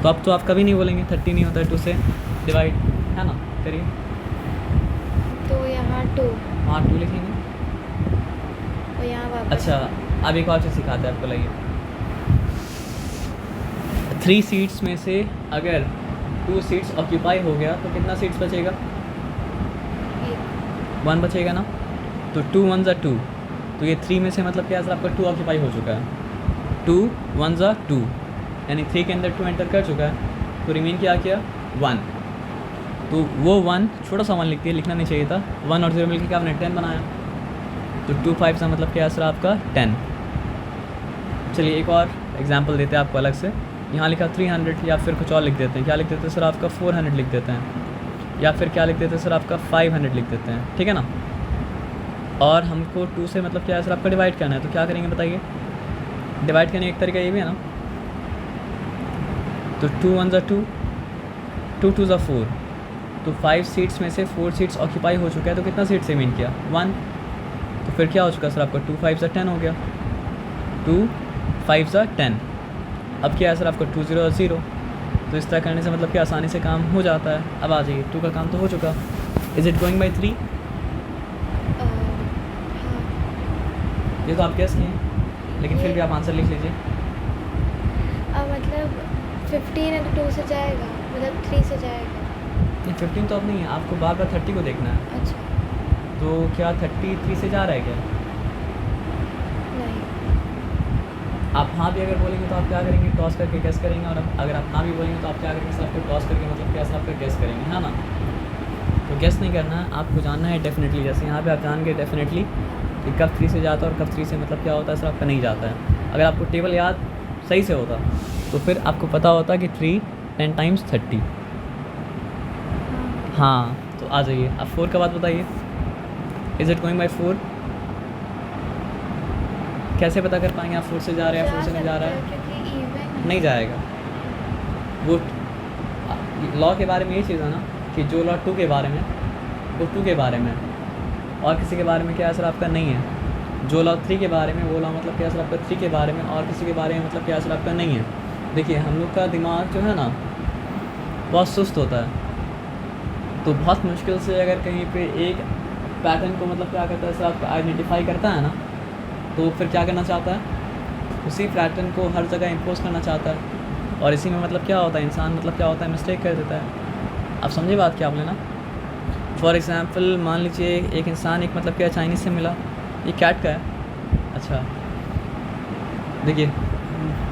तो अब तो आप कभी नहीं बोलेंगे 30 नहीं होता है 2 से डिवाइड, है ना? करिए. तो यहाँ 2 हाँ 2 लिखेंगे. और यहाँ वापस. अच्छा अब एक और चीज़ सिखाते हैं आपको. लाइए 3 सीट्स में से अगर 2 सीट्स ऑक्यूपाई हो गया तो कितना सीट्स बचेगा? 1 बचेगा ना. तो 2 1s are 2. तो ये 3 में से मतलब क्या है सर आपका 2 ऑक्यूपाई हो चुका है. 2 1s are 2 यानी 3 के अंदर 2 एंटर कर चुका है. तो रिमेन क्या किया? 1. तो वो 1 छोटा सा 1 लिखती है, लिखना नहीं चाहिए था. 1 और 0 मिलकर क्या आपने 10 बनाया. तो 2 5 का मतलब क्या है सर आपका 10. चलिए एक और एग्जांपल देते हैं आपको अलग से. यहाँ लिखा 300 या फिर कुछ और लिख देते हैं. क्या लिख देते हैं सर आपका 400 लिख देते हैं. या फिर क्या लिख देते हैं सर आपका 500 लिख देते हैं. ठीक है ना? और हमको 2 से मतलब क्या है सर आपका डिवाइड करना है. तो क्या करेंगे बताइए? डिवाइड करने एक तरीका ये भी है ना. तो 2 1s are 2 2 2s are 4. तो 5 सीट्स में से 4 सीट्स ऑक्यूपाई हो चुका है. तो कितना सीट्स रिमेन किया? 1. तो फिर क्या हो चुका सर आपका 2 5s are 10 हो गया. 2 5s are 10. अब क्या है सर आपका 2 0 0. तो इस तरह करने से मतलब कि आसानी से काम हो जाता है. अब आ जाइए 2 का काम तो हो चुका. Is it going by 3? हाँ. ये तो आप गेस किए लेकिन फिर भी आप आंसर लिख लीजिए. अब मतलब 15 है तो 2 से जाएगा, मतलब 3 से जाएगा. ये 15 तो अब नहीं है. आपको बार बार 30 को देखना है. अच्छा. तो क्या 33 से जा रहा है क्या? नहीं. आप हाँ भी अगर बोलेंगे तो आप क्या करेंगे? टॉस करके गेस करेंगे. और अगर आप हाँ भी बोलेंगे तो आप क्या करेंगे? सर आपको टॉस करके मतलब क्या सर आपका गेस करेंगे, है ना? तो गेस नहीं करना है, आपको जानना है डेफिनेटली. जैसे यहाँ पे आप जान गए डेफिनेटली कि कब 3 से जाता है और कब 3 से मतलब क्या होता है सर आपका नहीं जाता है. अगर आपको टेबल याद सही से होता तो फिर आपको पता होता कि 3 10 times 30. हाँ तो आ जाइए. अब 4 का बात बताइए. Is it going by 4? कैसे पता कर पाएंगे आप 4 से जा रहे हैं या 4 से नहीं जा रहा है? क्योंकि इवन नहीं जाएगा. वो लॉ के बारे में ये चीज़ है ना कि जो लॉ 2 के बारे में वो 2 के बारे में है और किसी के बारे में क्या असर आपका नहीं है. जो लॉ 3 के बारे में वो लॉ मतलब क्या असर आपका 3 के बारे में और किसी के बारे में मतलब क्या असर आपका नहीं है. देखिए हम लोग का दिमाग जो है ना बहुत सुस्त होता है. तो बहुत मुश्किल से अगर कहीं पे एक पैटर्न को मतलब क्या करता है सर आपका आइडेंटिफाई करता है ना तो फिर क्या करना चाहता है? उसी पैटर्न को हर जगह इम्पोज करना चाहता है. और इसी में मतलब क्या होता है इंसान मतलब क्या होता है मिस्टेक कर देता है. आप समझे बात क्या आपने ना? फॉर एग्ज़ाम्पल मान लीजिए एक इंसान एक मतलब क्या चाइनीज़ से मिला. ये कैट का है. अच्छा देखिए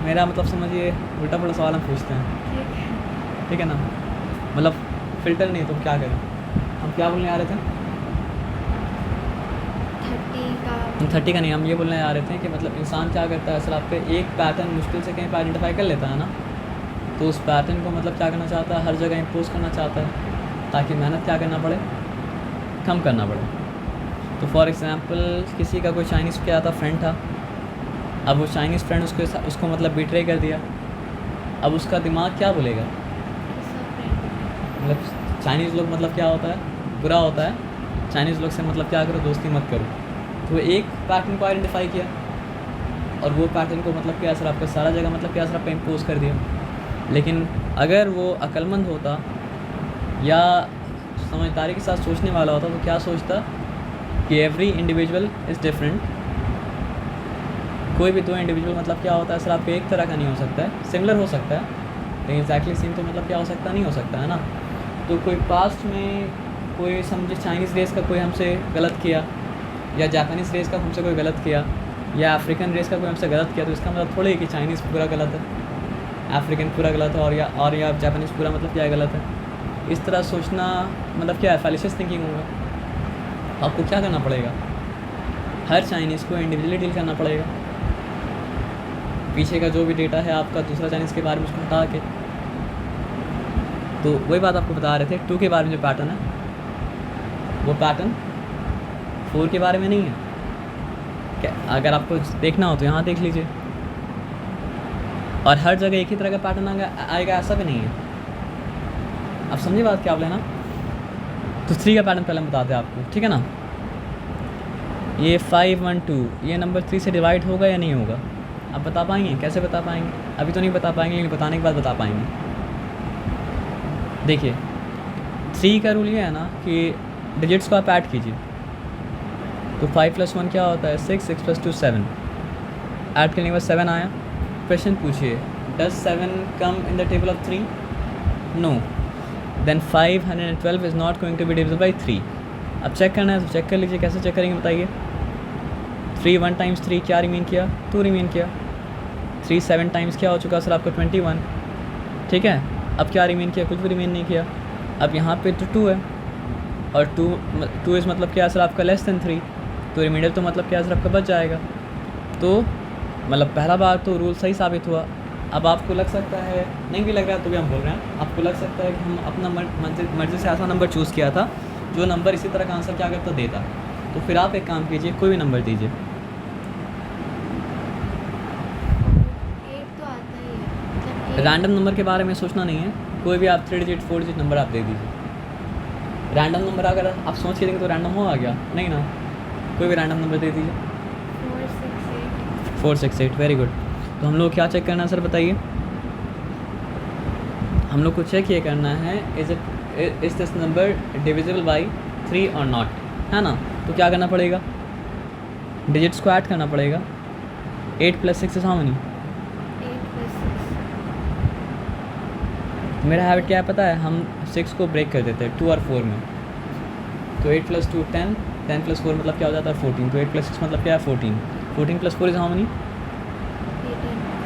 मेरा मतलब समझिए उल्टा पुल्टा सवाल हम पूछते हैं. ठीक है ना? मतलब फ़िल्टर नहीं तो क्या करें? हम क्या बोलने आ रहे थे? 30 का. हम 30 का नहीं, हम ये बोलने आ रहे थे कि मतलब इंसान क्या करता है सर आप पे एक पैटर्न मुश्किल से कहीं पर आइडेंटिफाई कर लेता है ना तो उस पैटर्न को मतलब क्या करना चाहता है हर जगह इम्पोज करना चाहता है ताकि मेहनत क्या करना पड़े? कम करना पड़े. तो फॉर एग्ज़ाम्पल किसी का कोई चाइनीज़ क्या था फ्रेंड था. अब वो चाइनीज़ फ्रेंड उसको मतलब बिट्रे कर दिया. अब उसका दिमाग क्या बोलेगा? मतलब चाइनीज़ लोग मतलब क्या होता है बुरा होता है. चाइनीज़ लोग से मतलब क्या करो दोस्ती मत करो. तो एक पैटर्न को आइडेंटिफाई किया और वो पैटर्न को मतलब क्या असर आपका सारा जगह मतलब क्या असर आप पे इम्पोज कर दिया. लेकिन अगर वो अक्लमंद होता या समझदारी के साथ सोचने वाला होता तो क्या सोचता कि एवरी इंडिविजुअल इज़ डिफरेंट. कोई भी दो इंडिविजुअल मतलब क्या होता है सर आपके एक तरह का नहीं हो सकता है. सिमिलर हो सकता है लेकिन एग्जैक्टली सेम तो मतलब क्या हो सकता नहीं हो सकता है ना. तो कोई पास्ट में कोई समझे चाइनीज़ रेस का कोई हमसे गलत किया या जापानीज़ रेस का हमसे कोई गलत किया या अफ्रीकन रेस का कोई हमसे गलत किया तो इसका मतलब थोड़ा ही कि चाइनीज़ पूरा गलत है, अफ्रीकन पूरा गलत है और या जापानीज़ पूरा मतलब क्या गलत है. इस तरह सोचना मतलब क्या है फैलिशियस थिंकिंग होगा. आपको क्या करना पड़ेगा? हर चाइनीज़ को इंडिविजुअली डील करना पड़ेगा. पीछे का जो भी डेटा है आपका दूसरा चाइनीज़ के बारे में उसको हटा के. तो वही बात आपको बता रहे थे 2 के बारे में जो पैटर्न है वो पैटर्न 4 के बारे में नहीं है क्या? अगर आपको देखना हो तो यहाँ देख लीजिए, और हर जगह एक ही तरह का पैटर्न आएगा ऐसा भी नहीं है। आप समझे बात क्या आप लेना? तो 3 का पैटर्न पहले हम बताते हैं आपको, ठीक है ना। ये 5 1 2 ये नंबर 3 से डिवाइड होगा या नहीं होगा? आप बता पाएंगे? कैसे बता पाएंगे? अभी तो नहीं बता पाएंगे, लेकिन बताने के बाद बता पाएंगे। देखिए 3 का रूल ये है ना कि डिजिट्स को आप ऐड कीजिए, तो 5 + 1 क्या होता है 6, 6 + 2 7, ऐड करने के बाद 7 आया। क्वेश्चन पूछिए, does 7 come in the table of 3? No, then 512 is not going to be divisible by 3। अब चेक करना है तो चेक कर लीजिए, कैसे चेक करेंगे बताइए। 3 1 टाइम्स 3 क्या रिमेन किया? 2 रिमेन किया। 3 7 टाइम्स क्या हो चुका सर आपका 21, ठीक है। अब क्या रिमेन किया? कुछ भी रिमेन नहीं किया। अब यहाँ पे तो 2 है, और 2 इस मतलब क्या है सर आपका लेस देन 3, तो रिमाइंडर तो मतलब क्या है सर आपका बच जाएगा। तो मतलब पहला बार तो रूल सही साबित हुआ। अब आपको लग सकता है, नहीं भी लग रहा है तो भी हम बोल रहे हैं, आपको लग सकता है कि हम अपना मर्जी से ऐसा नंबर चूज़ किया था जो नंबर इसी तरह का आंसर क्या करता देता। तो फिर आप एक काम कीजिए, कोई भी नंबर दीजिए। 8 तो आता ही है, मतलब 8 रैंडम नंबर के बारे में सोचना नहीं है, कोई भी आप 3 डिजिट 4 डिजिट नंबर आप दे दीजिए। रैंडम नंबर अगर आप सोच के देंगे तो रैंडम हो आ गया नहीं ना, कोई भी रैंडम नंबर दे दीजिए। 4 6 8 4 6 8 वेरी गुड। तो हम लोग क्या चेक करना है सर बताइए? हम लोग को चेक ये करना है is this number divisible by 3 और नॉट, है ना। तो क्या करना पड़ेगा? डिजिट्स को ऐड करना पड़ेगा। 8 + 6 इज हाउ मेनी? 8 + 6 मेरा हैबिट क्या है पता है? हम 6 को ब्रेक कर देते हैं 2 और 4 में। तो 8 + 2 10, 10 + 4 मतलब क्या हो जाता है 14। तो 8 + 6 मतलब क्या है 14। 14 + 4 is how many?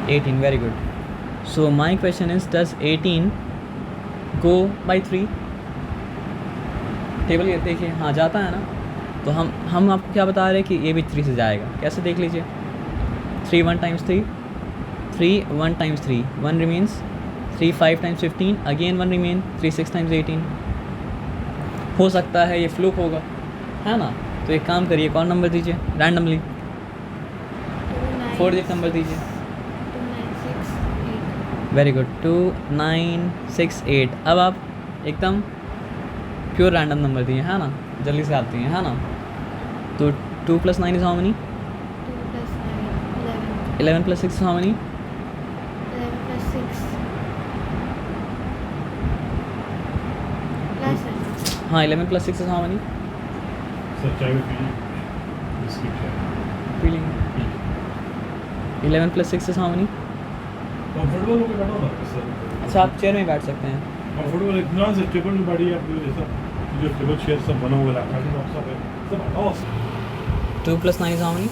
18 very good. So my question is does 18 go by 3? Table ये देखिए, हाँ जाता है ना। तो हम आपको क्या बता रहे हैं कि ये भी 3 से जाएगा। कैसे देख लीजिए, 3 1 times 3, 3 1 times 3 1 remains, 3 5 times 15 again 1 remain, 3 6 times 18। हो सकता है ये फ्लूक होगा, है ना। तो एक काम करिए, कौन नंबर दीजिए रैंडमली, 4 डिजिट नंबर दीजिए। 2 9 6 8 वेरी गुड, 2 9 6 8। अब आप एकदम प्योर रैंडम नंबर दिए, है ना, जल्दी से आती हैं, है ना। तो 2 + 9 is how many? 2 + 9 11 + 6 is how many? 11 + 6 plus है। हाँ 11 + 6 इज हाउ मेनी? सर चाय में पीजिए, बिस्किट चाय पी लेंगे। 11 + 6 इज हाउ मेनी? कंफर्टेबल होकर बैठो ना सर। अच्छा आप चेयर में बैठ सकते हैं। कंफर्टेबल इतना से टेबल में बैठिए आप, जैसा जो टेबल चेयर सब बना हुआ है काफी सब है सब हटाओ। 2 + 9 is how many?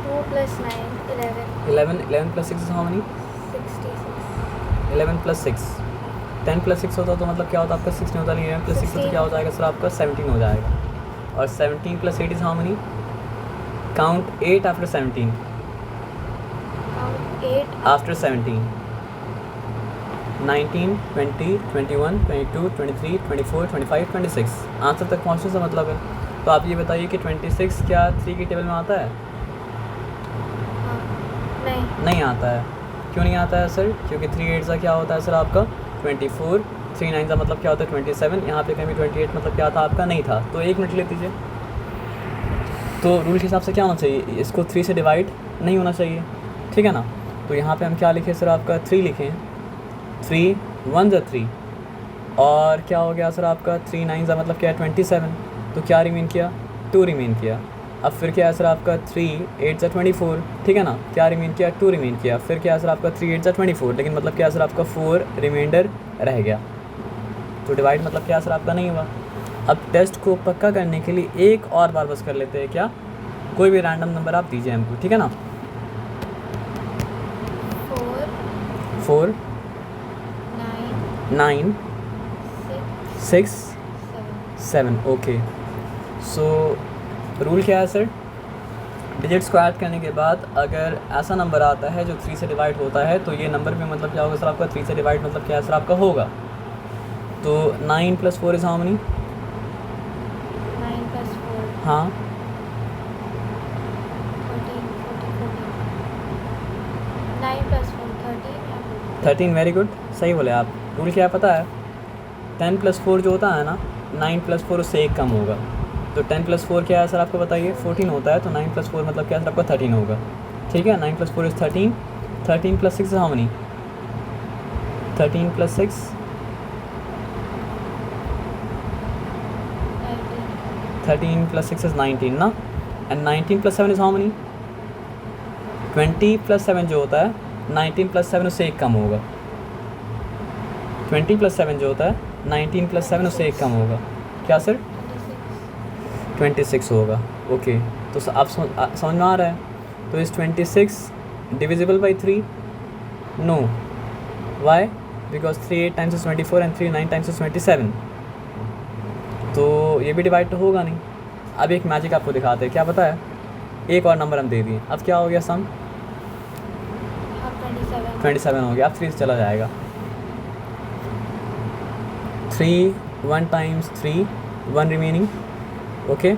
2 + 9 11 11 + 6 is how many? 66 11 + 6 10 + 6 होता तो मतलब क्या होता आपका 16 होता, लेकिन 11 + 6 तो क्या हो जाएगा सर आपका 17 हो जाएगा। और 17 + 8 is how many? Count 8 after 17, count 8 after 17 19 20 21 22 23 24 25 26 answer तक पहुंचने से मतलब है। तो आप ये बताइए कि 26 क्या 3 की टेबल में आता है? नहीं नहीं आता है। क्यों नहीं आता है सर? क्योंकि 3 8 का क्या होता है सर आपका 24, 3 9 का मतलब क्या होता है 27, यहाँ पे कहीं भी 28 मतलब क्या था आपका नहीं था। तो 1 मिनट ले दीजिए। तो रूल के हिसाब से क्या होना चाहिए, इसको 3 से डिवाइड नहीं होना चाहिए, ठीक है ना। तो यहाँ पे हम क्या लिखें सर आपका 3 लिखें, 3 1 ज़ा 3, और क्या हो गया सर आपका 3 9 का मतलब क्या है 27। तो क्या रिमेन किया? 2 रिमेन किया। अब फिर क्या है सर आपका 3 8 ज़ा 24, ठीक है ना। क्या रिमेन किया? 2 रिमेन किया। फिर क्या है सर आपका 3 8 ज़ा 24, लेकिन मतलब क्या है सर आपका 4 रिमाइंडर रह गया। तो डिवाइड मतलब क्या सर आपका नहीं हुआ। अब टेस्ट को पक्का करने के लिए एक और बार बस कर लेते हैं, क्या कोई भी रैंडम नंबर आप दीजिए हमको, ठीक है ना। 4 9 6 7 ओके। सो रूल क्या है सर? डिजिट्स को ऐड करने के बाद अगर ऐसा नंबर आता है जो 3 से डिवाइड होता है तो ये नंबर भी मतलब क्या होगा सर आपका 3 से डिवाइड मतलब क्या सर आपका होगा। तो 9 + 4 इज़ हाउ मेनी? 9 + 4 हाँ 14 9 + 4 13 13, वेरी गुड, सही बोले आप। रूल क्या है पता है? 10 + 4 जो होता है ना, 9 + 4 उससे एक कम होगा। तो 10 + 4 क्या है सर आपको बताइए? 14 होता है। तो 9 + 4 मतलब क्या सर आपका 13 होगा। ठीक है, 9 + 4 इज़ 13। 13 + 6 how many? 13 + 6 13 + 6 इज़ 19 ना। And 19 + 7 is how many? 20 + 7 जो होता है, 19 + 7 उससे एक कम होगा। 20 + 7 जो होता है, 19 + 7 उससे एक कम होगा। क्या सर? 26 होगा। ओके, तो आप समझ में आ रहा है? तो is 26 divisible by 3? No. Why? Because 3 8 times is 24 and 3 9 times is 27। तो ये भी डिवाइड तो होगा नहीं। अब एक मैजिक आपको दिखाते हैं, क्या पता है? एक और नंबर हम दे दिए, अब क्या हो गया सम? 27 हो गया। अब 3 से चला जाएगा। 3 1 टाइम्स 3 1 रिमेनिंग। ओके,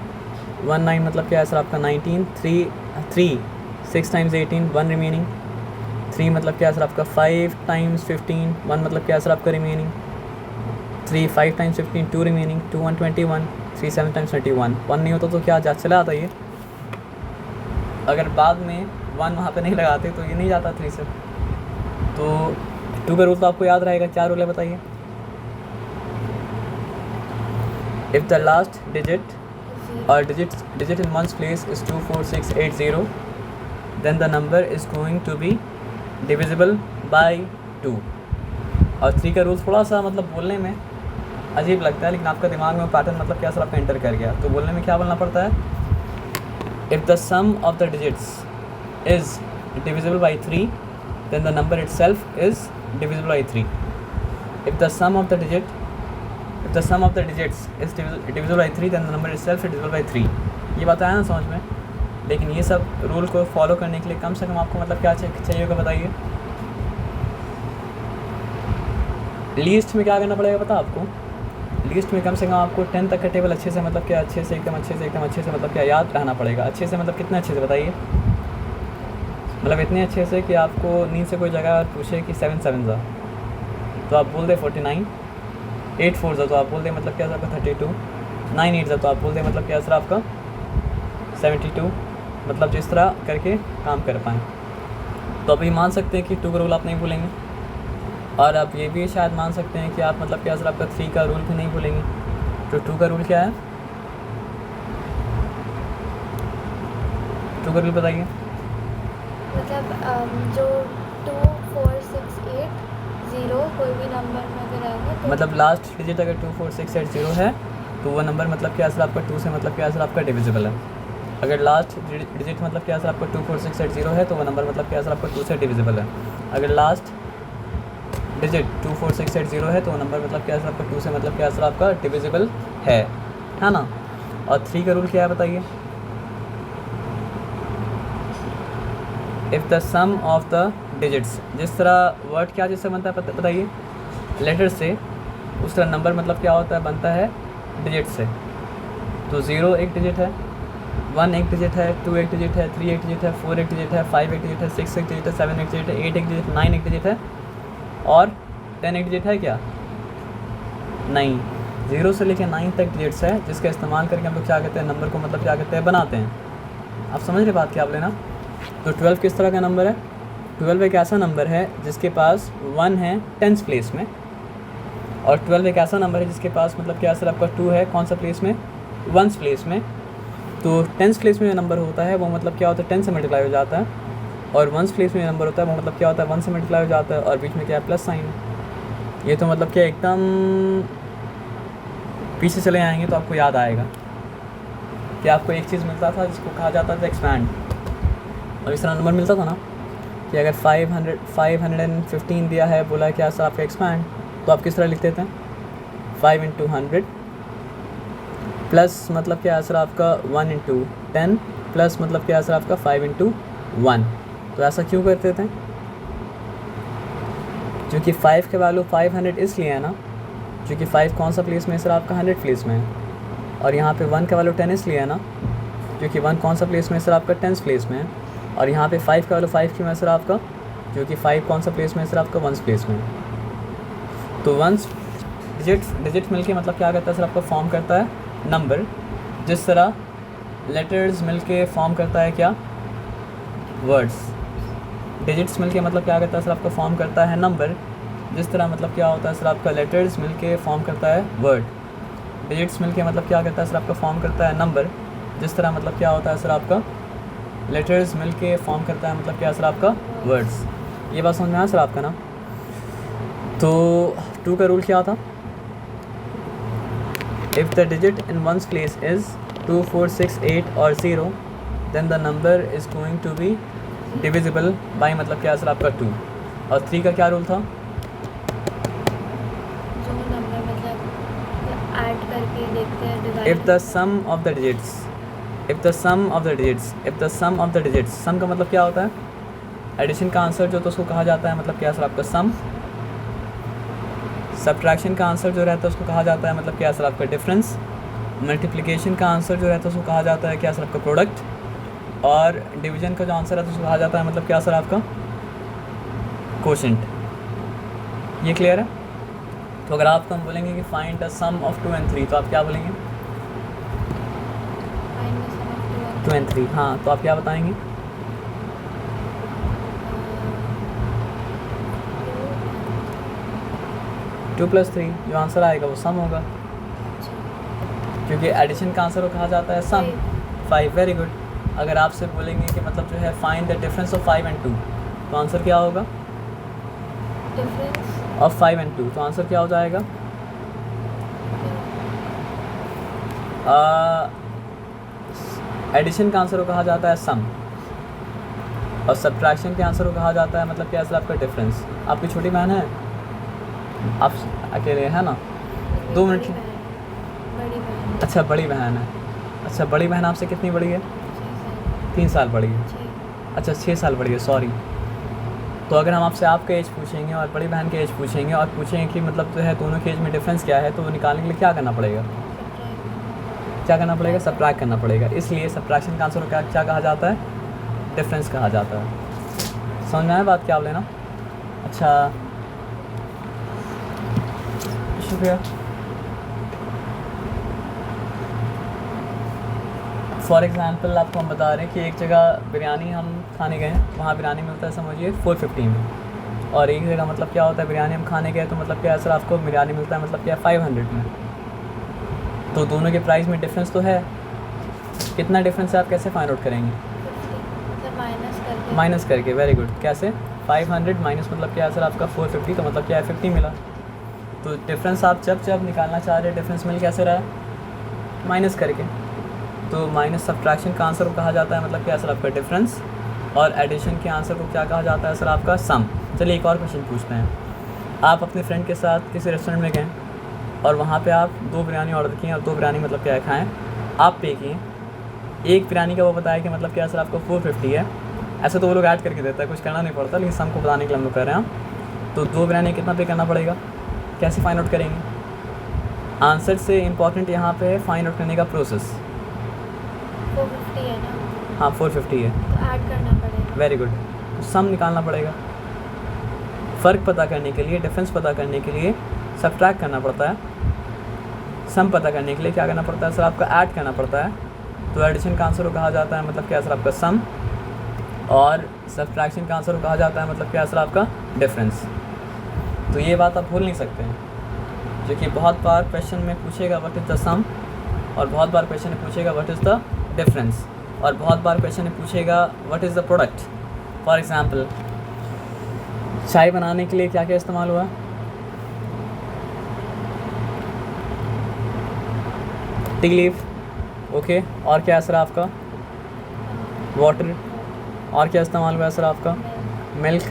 1 9 मतलब क्या है सर आपका 19। 3 6 टाइम्स 18 1 रिमेनिंग। 3 मतलब क्या है सर आपका 5 टाइम्स 15 1 मतलब क्या है सर आपका रिमेनिंग। 3 5 times 15 2 remaining. 2 1 21। 3 7 टाइम्स 21 1 नहीं होता तो क्या जा चला आता ये? अगर बाद में 1 वहाँ पे नहीं लगाते तो ये नहीं जाता 3 से। तो 2 का रूल तो आपको याद रहेगा। क्या रूल है बताइए? If the last digit or digit in one's place is 24680, then the number is going to be divisible by 2। और 3 का रूल थोड़ा सा मतलब बोलने में अजीब लगता है, लेकिन आपका दिमाग में वो पैटर्न मतलब क्या सर आपका एंटर कर गया। तो बोलने में क्या बोलना पड़ता है? If the sum of the digits is divisible by 3, then the number itself is divisible by 3। If the sum of the digits is divisible by 3, then the number itself is divisible by 3। ये बात आया ना समझ में? लेकिन ये सब rule को फॉलो करने के लिए कम से कम आपको मतलब क्या चाहिए होगा बताइए? लीस्ट में क्या करना पड़ेगा पता आपको? लीस्ट में कम से कम आपको 10 तक का टेबल अच्छे से मतलब क्या अच्छे से एकदम अच्छे से मतलब क्या याद रहना पड़ेगा। अच्छे से मतलब कितने अच्छे से बताइए? मतलब इतने अच्छे से कि आपको नींद से कोई जगह पूछे कि 7 7 ज़ा तो आप बोल दे 49। 8 4 ज़ा तो आप बोल दे मतलब क्या सर आपका 32। 9 8 ज़ा तो आप बोल दे मतलब क्या सर आपका 72। मतलब जिस तरह करके काम कर पाएँ। तो अभी मान सकते हैं कि 2 का रूल आप नहीं भूलेंगे, और आप ये भी शायद मान सकते हैं कि आप मतलब क्या सर आपका 3 का रूल भी नहीं भूलेंगे। तो 2 का रूल क्या है? 2 का रूल बताइए। मतलब जो 2 4 6 8 0 कोई भी नंबर में अगर आएगा तो मतलब लास्ट डिजिट अगर 2 4 6 8 0 है तो वो नंबर मतलब क्या सर आपका 2 से मतलब क्या सर आपका डिविजिबल है। अगर लास्ट डिजिट मतलब क्या सर आपका 2 4 6 8 0 है तो वो नंबर मतलब क्या सर आपका 2 से डिविजिबल है। अगर लास्ट डिजिट 2 4 6 8 0 है तो वो नंबर मतलब क्या सर आपका 2 से मतलब क्या सर आपका डिविजिबल है ना। और 3 का रूल क्या है बताइए? If the sum of the digits, जिस तरह वर्ड क्या जिससे बनता है बताइए? लेटर से। उस तरह नंबर मतलब क्या होता है? बनता है डिजिट से। तो 0 एक डिजिट है, 1 एक डिजिट है, 2 एक डिजिट है, 3 एक डिजिट है, 4 एक डिजिट है, 5 एक डिजिट है, 6 एक डिजिट है, 7 एक डिजिट है, 8 एक डिजिट है, 9 एक डिजिट है, और 10 एक डिजिट है क्या? नहीं। 0 से लेकर 9 तक डिजिट्स है जिसका इस्तेमाल करके हम लोग क्या कहते हैं? नंबर को मतलब क्या कहते हैं? बनाते हैं। आप समझ रहे बात क्या आप लेना? तो 12 किस तरह का नंबर है? 12 एक ऐसा नंबर है जिसके पास 1 है 10th प्लेस में, और 12 एक ऐसा नंबर है जिसके पास मतलब क्या सर आपका 2 है कौन सा प्लेस में? 1st प्लेस में। तो 10th प्लेस में जो नंबर होता है वो मतलब क्या होता है? 10 से मल्टीप्लाई हो जाता है, और 1st प्लेस में जो नंबर होता है वो मतलब क्या होता है? 1 से मल्टीप्लाई हो जाता है, और बीच में क्या है? Plus sign. ये तो मतलब क्या एकदम पीछे चले आएंगे तो आपको याद आएगा कि आपको एक चीज़ मिलता था जिसको कहा जाता था एक्सपैंड, और इस तरह नंबर मिलता था ना कि अगर 515 दिया है, बोला क्या सर आपका एक्सपैंड, तो आप किस तरह लिखते थे? 5 × 100 प्लस मतलब क्या है सर आपका 1 × 10 प्लस मतलब क्या है सर आपका 5 इंटू 1। तो ऐसा क्यों करते थे? क्योंकि 5 के वैल्यू 500 इसलिए है ना, क्योंकि 5 कौन सा प्लेस में है सर आपका 100 प्लेस में है। और यहाँ पे 1 का वैल्यू 10 इसलिए है ना, क्योंकि 1 कौन सा प्लेस में है सर आपका 10 प्लेस में है। और यहाँ पे 5 का वैल्यू 5 क्यों है सर आपका, क्योंकि 5 कौन सा प्लेस में है सर आपका 1 प्लेस में है। तो 1 डिजिट्स मिलके मतलब क्या करता है सर आपका फॉर्म करता है नंबर, जिस तरह लेटर्स मिलके फॉर्म करता है क्या, वर्ड्स। डिजिट्स मिलके मतलब क्या करता है सर आपका फॉर्म करता है नंबर, जिस तरह मतलब क्या होता है सर आपका लेटर्स मिलके फॉर्म करता है वर्ड। डिजिट्स मिलके मतलब क्या करता है सर आपका फॉर्म करता है नंबर, जिस तरह मतलब क्या होता है सर आपका लेटर्स मिलके फॉर्म करता है मतलब क्या सर आपका वर्ड्स। ये बात समझ में आया सर आपका ना। तो 2 का रूल क्या था, if the digit in ones place is 2, 4, 6, 8 और 0 then the number is going to be divisible by मतलब क्या सर आपका 2। और 3 का क्या रूल था, जो नंबर मतलब ऐड करके देखते हैं divide. If the sum of the digits, if the sum of the digits, if the sum of the digits, sum का मतलब क्या होता है, एडिशन का आंसर जो तो उसको कहा जाता है मतलब क्या सर आपका सम। सब्ट्रैक्शन का आंसर जो रहता है उसको कहा जाता है मतलब क्या सर आपका डिफरेंस। मल्टीप्लिकेशन का आंसर जो रहता है उसको कहा जाता है क्या सर आपका प्रोडक्ट। और डिवीजन का जो आंसर है तो उसको कहा जाता है मतलब क्या सर आपका कोशेंट। ये क्लियर है। तो अगर आपको हम बोलेंगे कि find the sum of 2 and 3 तो आप क्या बोलेंगे, 2 and 3। हाँ, तो आप क्या बताएंगे, 2 + 3 जो आंसर आएगा वो सम होगा, क्योंकि एडिशन का आंसर को कहा जाता है सम। 5, वेरी गुड। अगर आपसे बोलेंगे कि मतलब जो है find the difference of 5 and 2 तो आंसर क्या होगा, डिफरेंस ऑफ 5 and 2 तो आंसर क्या हो जाएगा, एडिशन का आंसर को कहा जाता है सम और सब्ट्रैक्शन के आंसर को कहा जाता है मतलब क्या सर आपका डिफरेंस। आपकी छोटी बहन है, आप अकेले है ना, 2 मिनट। बड़ी बहन अच्छा, बड़ी बहन है। अच्छा, बड़ी बहन आपसे कितनी बड़ी है, 3 साल बड़ी है। अच्छा, 6 साल बड़ी है, सॉरी। तो अगर हम आपसे आपका एज पूछेंगे और बड़ी बहन के एज पूछेंगे और पूछेंगे कि मतलब जो है दोनों के एज में डिफरेंस क्या है, तो वो निकालने के लिए क्या करना पड़ेगा, क्या करना पड़ेगा, सब्ट्रैक्ट करना पड़ेगा। इसलिए सब्ट्रैक्शन का आंसर को क्या कहा जाता है, डिफरेंस कहा जाता है। समझ में आया बात क्या आप लेना। अच्छा, शुक्रिया। फॉर एग्ज़ाम्पल आपको हम बता रहे हैं कि एक जगह बिरयानी हम खाने गए, वहाँ बिरयानी मिलता है समझिए 450 में, और एक जगह मतलब क्या होता है बिरयानी हम खाने गए तो मतलब क्या सर आपको बिरयानी मिलता है मतलब क्या 500 में। तो दोनों के प्राइस में डिफरेंस तो है, कितना डिफरेंस है आप कैसे फाइंड आउट करेंगे, माइनस करके। Very good. कैसे, 500 माइनस मतलब क्या है सर आपका 450 तो मतलब क्या है 50 मिला। तो डिफरेंस आप जब निकालना चाह रहे हैं, डिफरेंस मिल कैसे रहा है, माइनस करके। तो माइनस सब्ट्रैक्शन का आंसर को कहा जाता है मतलब क्या सर आपका डिफरेंस, और एडिशन के आंसर को क्या कहा जाता है सर आपका सम। चलिए एक और क्वेश्चन पूछते हैं। आप अपने फ्रेंड के साथ किसी रेस्टोरेंट में गए और वहाँ पे आप 2 बिरयानी ऑर्डर किए और 2 बिरयानी मतलब क्या खाएँ, आप पे किए। एक बिरयानी का वो बताया कि मतलब क्या सर आपको 450 है। ऐसे तो वो लोग ऐड करके देता है, कुछ करना नहीं पड़ता, लेकिन सम को बताने के लिए हम लोग कर रहे हैं। तो 2 बिरयानी कितना पे करना पड़ेगा, कैसे फाइंड आउट करेंगे। आंसर से इम्पॉर्टेंट यहाँ पे है फाइंड आउट करने का प्रोसेस। 450 है ना, हाँ 450 है, तो ऐड करना पड़ेगा। Very good. सम निकालना पड़ेगा, फ़र्क पता करने के लिए, डिफरेंस पता करने के लिए सब्ट्रैक्ट करना पड़ता है। सम पता करने के लिए क्या करना पड़ता है सर आपका ऐड करना पड़ता है। तो एडिशन का आंसर को कहा जाता है मतलब क्या सर आपका सम, और सब्ट्रैक्शन का आंसर को कहा जाता है मतलब क्या सर आपका डिफरेंस। तो ये बात आप भूल नहीं सकते हैं, जो कि बहुत बार क्वेश्चन में पूछेगा व्हाट इज़ द सम, और बहुत बार क्वेश्चन में पूछेगा व्हाट इज़ द डिफरेंस, और बहुत बार क्वेश्चन में पूछेगा what is the product. For example, चाय बनाने के लिए क्या क्या इस्तेमाल हुआ, टी लीफ, ओके। और क्या है सर आपका वाटर, और क्या इस्तेमाल हुआ है सर आपका मिल्क,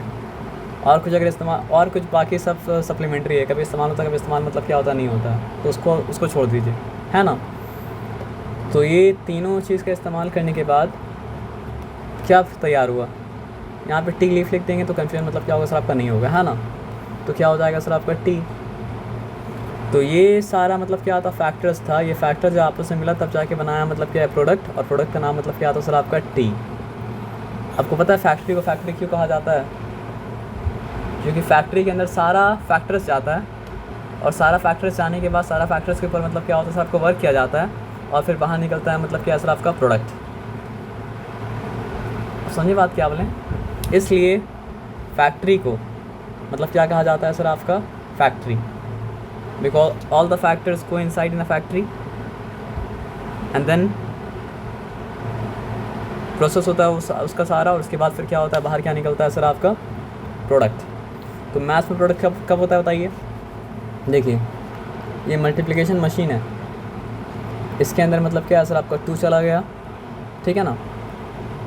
और कुछ अगर इस्तेमाल, और कुछ बाकी सब सप्लीमेंट्री है, कभी इस्तेमाल होता है, कभी इस्तेमाल मतलब क्या होता नहीं होता, तो उसको छोड़ दीजिए, है ना। तो ये तीनों चीज़ का इस्तेमाल करने के बाद क्या तैयार हुआ? यहाँ पे टी लीफ लिख देंगे तो कन्फ्यूजन मतलब क्या होगा सर आपका? नहीं होगा, है ना? तो क्या हो जाएगा सर आपका? टी। तो ये सारा मतलब क्या था? फैक्टर्स था। ये फैक्टर जो आपस में मिला तब जाके बनाया मतलब क्या है? प्रोडक्ट। और प्रोडक्ट का नाम मतलब क्या था सर आपका? टी। आपको पता है फैक्ट्री को फैक्ट्री क्यों कहा जाता है? क्योंकि फैक्ट्री के अंदर सारा फैक्टर्स जाता है और सारा फैक्टर्स जाने के बाद सारा फैक्टर्स के ऊपर मतलब क्या होता है सर आपको? वर्क किया जाता है और फिर बाहर निकलता है मतलब क्या है सर आपका? प्रोडक्ट। समझिए बात क्या बोलें? इसलिए फैक्ट्री को मतलब क्या कहा जाता है सर आपका? Factory. Because all the factors go inside in a factory and then process होता है उसका सारा, और उसके बाद फिर क्या होता है? बाहर क्या निकलता है सर आपका? प्रोडक्ट। तो मैथ्स में प्रोडक्ट कब होता है बताइए? देखिए ये मल्टीप्लिकेशन मशीन है, इसके अंदर मतलब क्या है सर आपका? 2 चला गया, ठीक है ना?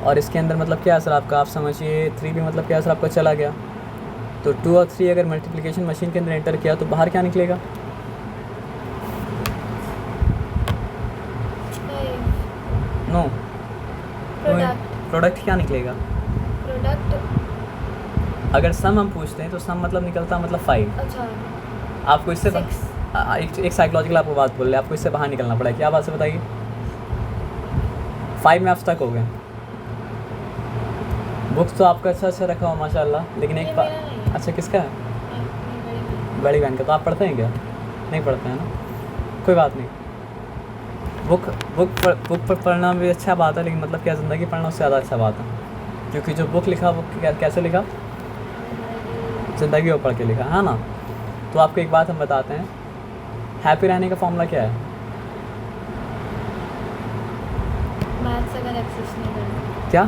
और इसके अंदर मतलब क्या है सर आपका? आप समझिए 3 भी मतलब क्या है सर आपका? चला गया। तो 2 और 3 अगर मल्टीप्लिकेशन मशीन के अंदर एंटर किया तो बाहर क्या निकलेगा? नो, प्रोडक्ट क्या निकलेगा? प्रोडक्ट। अगर सम हम पूछते हैं तो सम मतलब निकलता मतलब 5। अच्छा। आपको इससे 6। एक साइकोलॉजिकल आपको बात बोल रहे हैं, आपको इससे बाहर निकलना पड़ा है। क्या बात से बताइए? 5 में आप स्टक हो गए। बुक्स तो आपका अच्छा रखा हो माशाल्लाह, लेकिन एक अच्छा किसका है? बड़ी बहन का। तो आप पढ़ते हैं क्या? नहीं पढ़ते हैं ना, कोई बात नहीं। बुक पर पढ़ना भी अच्छा बात है, लेकिन मतलब क्या ज़िंदगी पढ़ना उससे ज़्यादा अच्छा बात है, क्योंकि जो बुक लिखा वो कैसे लिखा? ज़िंदगी वो पढ़ के लिखा, है ना? तो आपको एक बात हम बताते हैं, हैप्पी रहने का फॉर्मूला क्या है? मैथ्स अगर एग्जिस्ट नहीं करता। क्या?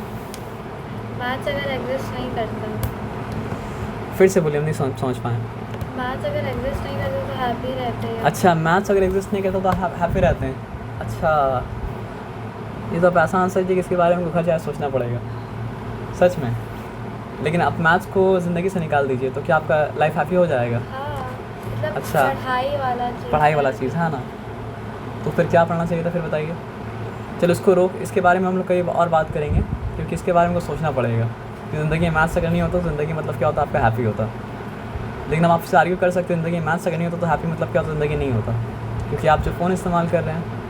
मैथ्स अगर एग्जिस्ट नहीं करता। फिर से बोलिए, हम नहीं समझ पाए। मैथ्स अगर एग्जिस्ट नहीं करता तो हैप्पी रहते हैं। अच्छा, मैथ्स अगर एग्जिस्ट नहीं करता तो हैप्पी रहते हैं। अच्छा, ये तो आप आसान सच है कि इसके बारे में घर जाए सोचना पड़ेगा सच में। लेकिन आप मैथ्स को ज़िंदगी से निकाल दीजिए तो क्या आपका लाइफ हैप्पी हो जाएगा? हाँ, मतलब अच्छा। पढ़ाई वाला चीज़, है ना? तो फिर क्या पढ़ना चाहिए था फिर बताइए? चलो इसको रोक, इसके बारे में हम लोग कई और बात करेंगे, क्योंकि इसके बारे में को सोचना पड़ेगा कि ज़िंदगी में मैथ्स अगर नहीं होता तो ज़िंदगी मतलब क्या होता? आपका हैप्पी होता। लेकिन हम आपसे आर्ग्यू कर सकते हैं ज़िंदगी में मैथ्स अगर नहीं होता तो हैप्पी मतलब क्या होता? ज़िंदगी नहीं होता, क्योंकि आप जो फ़ोन इस्तेमाल कर रहे हैं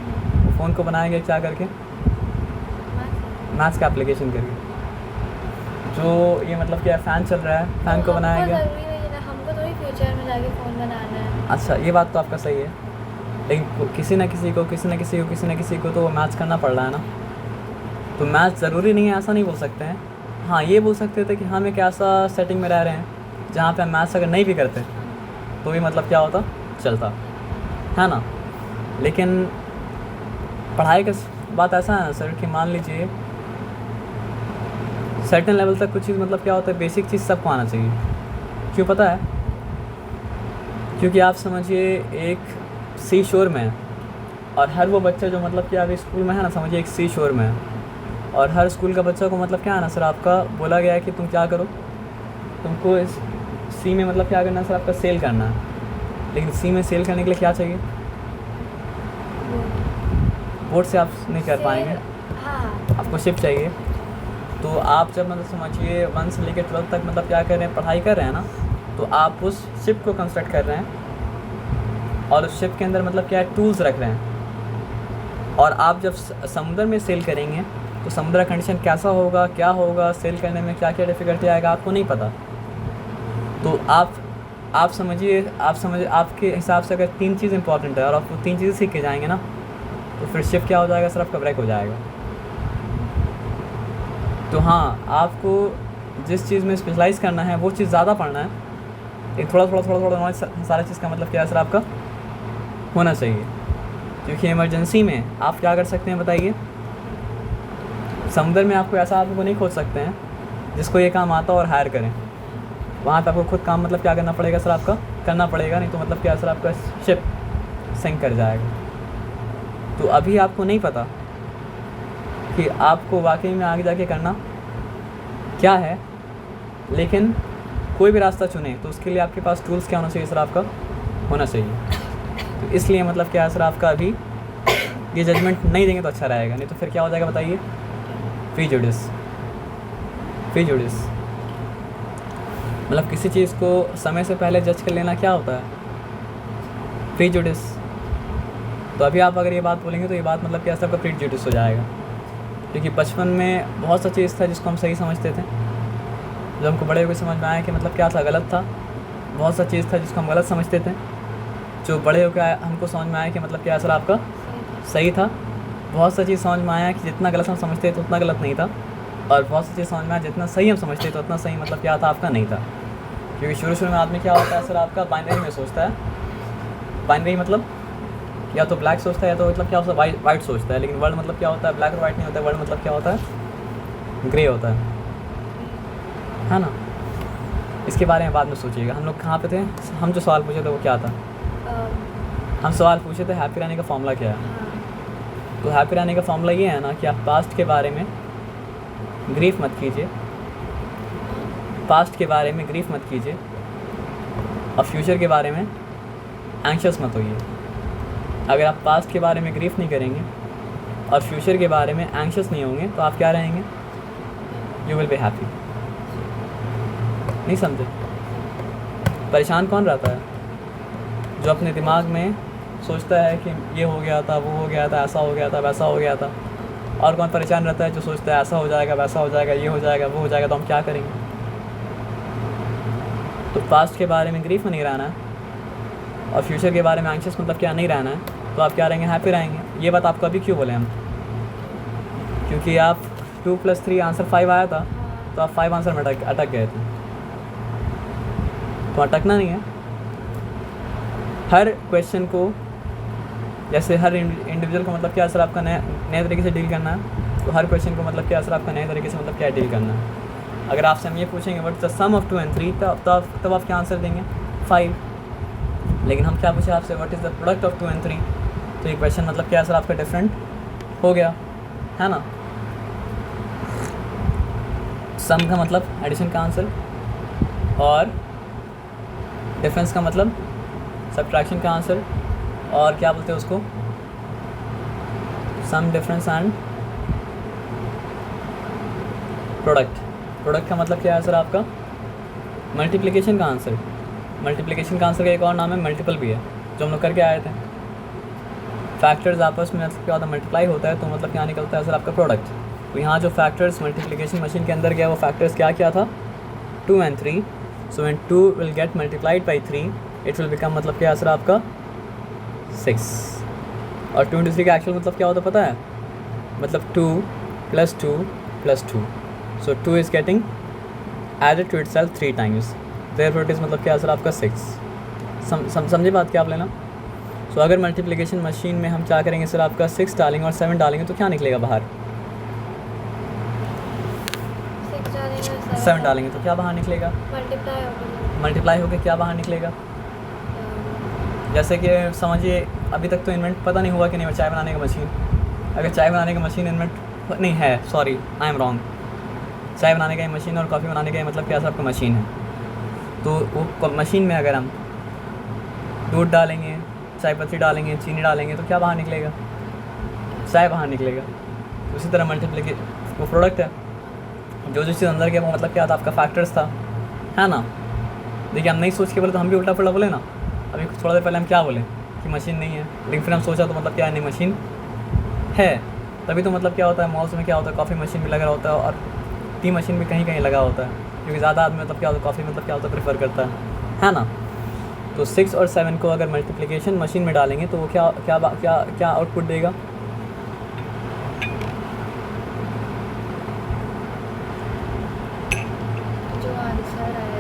वो फ़ोन को बनाएंगे क्या करके? मैथ्स का एप्लीकेशन करके। जो ये मतलब क्या फ़ैन चल रहा है, फ़ैन को बनाया गया। हमको तो ही फ्यूचर में जाके फ़ोन बनाना है। अच्छा, ये बात तो आपका सही है, लेकिन किसी न किसी को तो मैथ्स करना पड़ रहा है ना। तो मैथ्स ज़रूरी नहीं है, ऐसा नहीं बोल सकते हैं। हाँ, ये बोल सकते थे कि हम एक ऐसा सेटिंग में रह रहे हैं जहाँ पे हम मैथ्स अगर नहीं भी करते तो भी मतलब क्या होता? चलता, है ना? लेकिन पढ़ाई का बात ऐसा है ना सर कि मान लीजिए सर्टेन लेवल तक कुछ चीज़ मतलब क्या होता है? बेसिक चीज़ सबको आना चाहिए। क्यों पता है? क्योंकि आप समझिए एक सी शोर में है और हर वो बच्चा जो मतलब कि अभी स्कूल में है ना, समझिए एक सी शोर में है और हर स्कूल का बच्चा को मतलब क्या है ना सर आपका? बोला गया है कि तुम क्या करो, तुमको इस सी में मतलब क्या करना है सर आपका? सेल करना है। लेकिन सी में सेल करने के लिए क्या चाहिए? बोर्ड से आप नहीं कर पाएंगे, हाँ, आपको शिप चाहिए। तो आप जब मतलब समझिए 1 से लेकर 12 तक मतलब क्या कर रहे हैं? पढ़ाई कर रहे हैं ना, तो आप उस शिप को कंस्ट्रक्ट कर रहे हैं और उस शिप के अंदर मतलब क्या है? टूल्स रख रहे हैं। और आप जब समुद्र में सेल करेंगे तो समुद्र कंडीशन कैसा होगा, क्या होगा, सेल करने में क्या क्या डिफ़िकल्टी आएगा, आपको नहीं पता। तो आप समझिए आपके हिसाब से अगर 3 चीज़ इंपॉर्टेंट है और आप वो 3 चीज़ें सीख के जाएंगे ना, तो फिर शिप क्या हो जाएगा सर आपका? ब्रेक हो जाएगा। तो हाँ, आपको जिस चीज़ में स्पेशलाइज़ करना है वो चीज़ ज़्यादा पढ़ना है, लेकिन थोड़ा नॉलेज सारा चीज़ का मतलब क्या है सर आपका? होना चाहिए। क्योंकि इमरजेंसी में आप क्या कर सकते हैं बताइए? समुद्र में आपको ऐसा आदमी को नहीं खोज सकते हैं जिसको ये काम आता और हायर करें। वहाँ पे आपको खुद काम मतलब क्या करना पड़ेगा सर आपका? करना पड़ेगा, नहीं तो मतलब क्या सर आपका? शिप सिंक कर जाएगा। तो अभी आपको नहीं पता कि आपको वाकई में आगे जाके करना क्या है, लेकिन कोई भी रास्ता चुने तो उसके लिए आपके पास टूल्स क्या होना चाहिए सर आपका? होना चाहिए। तो इसलिए मतलब क्या है सर आपका? अभी ये जजमेंट नहीं देंगे तो अच्छा रहेगा, नहीं तो फिर क्या हो जाएगा बताइए? प्रीजुडिस। प्रीजुडिस मतलब किसी चीज़ को समय से पहले जज कर लेना क्या होता है? प्रीजुडिस। तो अभी आप अगर ये बात बोलेंगे तो ये बात मतलब क्या सबका प्रीजुडिस हो जाएगा, क्योंकि बचपन में बहुत सा चीज़ था जिसको हम सही समझते थे, जब हमको बड़े होकर समझ में आया कि मतलब क्या था गलत था। बहुत सा चीज़ था जिसको हम गलत समझते थे, जो बड़े होकर हमको समझ में आया कि मतलब क्या असर आपका सही था। बहुत सा चीज़ समझ में आया कि जितना गलत हम समझते थे उतना गलत नहीं था, और बहुत सी चीज़ समझ में आया जितना सही हम समझते थे उतना सही मतलब क्या था आपका नहीं था। क्योंकि शुरू में आदमी क्या होता है सर आपका बाइनरी में सोचता है। बाइनरी मतलब या तो ब्लैक सोचता है या तो मतलब क्या होता है वाइट सोचता है, लेकिन वर्ल्ड मतलब क्या होता है ब्लैक और वाइट नहीं होता है। वर्ल्ड मतलब क्या होता है ग्रे होता है ना। इसके बारे में बाद में सोचिएगा। हम लोग कहाँ पे थे? हम जो सवाल पूछे थे वो क्या था? हम सवाल पूछे थे हैप्पी रहने का फॉर्मूला क्या है। तो हैप्पी रहने का फॉर्मूला ये है ना कि आप पास्ट के बारे में ग्रीफ मत कीजिए, पास्ट के बारे में ग्रीफ मत कीजिए, और फ्यूचर के बारे में एंग्शियस मत होइए। अगर आप पास्ट के बारे में ग्रीफ नहीं करेंगे और फ्यूचर के बारे में एंग्शियस नहीं होंगे तो आप क्या रहेंगे? You will be happy. नहीं समझे? परेशान कौन रहता है? जो अपने दिमाग में सोचता है कि ये हो गया था, वो हो गया था, ऐसा हो गया था, वैसा हो गया था। और कौन परेशान रहता है? जो सोचता है ऐसा हो जाएगा, वैसा हो जाएगा, ये हो जाएगा, वो हो जाएगा। तो हम क्या करेंगे? तो पास्ट के बारे में ग्रीफ में नहीं रहना है और फ्यूचर के बारे में एंग्शियस मतलब क्या नहीं रहना है, तो आप क्या रहेंगे? हैप्पी रहेंगे। ये बात आपको अभी क्यों बोले हम? क्योंकि आप 2 + 3 आंसर 5 आया था, तो आप 5 आंसर में अटक गए थे। तो अटकना नहीं है। हर क्वेश्चन को जैसे हर इंडिविजुअल को मतलब क्या असर आपका नए तरीके से डील करना है, तो हर क्वेश्चन को मतलब क्या असर आपका नए तरीके से मतलब क्या डील करना है। अगर आपसे हम ये पूछेंगे what is the sum of 2 and 3, तब आप क्या आंसर देंगे? 5। लेकिन हम क्या पूछे आपसे what is the product of 2 and 3, तो ये क्वेश्चन मतलब क्या असर आपका डिफरेंट हो गया है ना। सम का मतलब एडिशन का आंसर और डिफरेंस का मतलब सब्ट्रैक्शन का आंसर, और क्या बोलते हैं उसको? सम, डिफरेंस एंड प्रोडक्ट। प्रोडक्ट का मतलब क्या है सर आपका? मल्टीप्लिकेशन का आंसर। मल्टीप्लिकेशन का आंसर का एक और नाम है मल्टीपल भी है, जो हम लोग करके आए थे। फैक्टर्स आपस में मतलब क्या होता है? मल्टीप्लाई होता है, तो मतलब क्या निकलता है सर आपका प्रोडक्ट। तो यहाँ जो फैक्टर्स मल्टीप्लिकेशन मशीन के अंदर गया वो फैक्टर्स क्या क्या था? 2 and 3। So when 2 will get multiplied by 3 it will become मतलब क्या सर आपका 6। और 2 into 3 का एक्चुअल मतलब क्या होता है पता है? मतलब 2 + 2 + 2। So 2 is getting added to itself 3 times, therefore it is मतलब क्या सर आपका 6। समझे बात क्या आप लेना? सो अगर मल्टीप्लिकेशन मशीन में हम क्या करेंगे सर आपका 6 डालेंगे और 7 डालेंगे तो क्या निकलेगा बाहर? 7 डालेंगे तो क्या बाहर निकलेगा? मल्टीप्लाई होकर क्या बाहर निकलेगा? जैसे कि समझिए अभी तक तो इन्वेंट पता नहीं हुआ कि नहीं चाय बनाने का मशीन। अगर चाय बनाने का मशीन इन्वेंट नहीं है, सॉरी आई एम रॉन्ग, चाय बनाने का मशीन और कॉफ़ी बनाने का मतलब क्या सर आपका मशीन है। तो वो मशीन में अगर हम दूध डालेंगे, चाय पत्ती डालेंगे, चीनी डालेंगे तो क्या बाहर निकलेगा? चाय बाहर निकलेगा। उसी तरह मल्टीप्लिकेशन वो प्रोडक्ट है, जो चीज़ अंदर गया वो मतलब क्या था? आपका फैक्टर्स था, है ना। देखिए हम नहीं सोच के बोले तो हम भी उल्टा पुल्टा बोले ना। अभी थोड़ा देर पहले हम क्या बोले कि मशीन नहीं है, लेकिन फिर हम सोचा तो मतलब क्या नहीं मशीन है। तभी तो मतलब क्या होता है मॉल्स में क्या होता है कॉफ़ी मशीन भी लगा होता है और टी मशीन भी कहीं कहीं लगा होता है, क्योंकि ज़्यादा आदमी मतलब क्या होता है कॉफ़ी मतलब क्या होता है प्रेफर करता है ना। तो 6 और 7 को अगर मल्टीप्लिकेशन मशीन में डालेंगे तो वो क्या क्या क्या क्या आउटपुट देगा?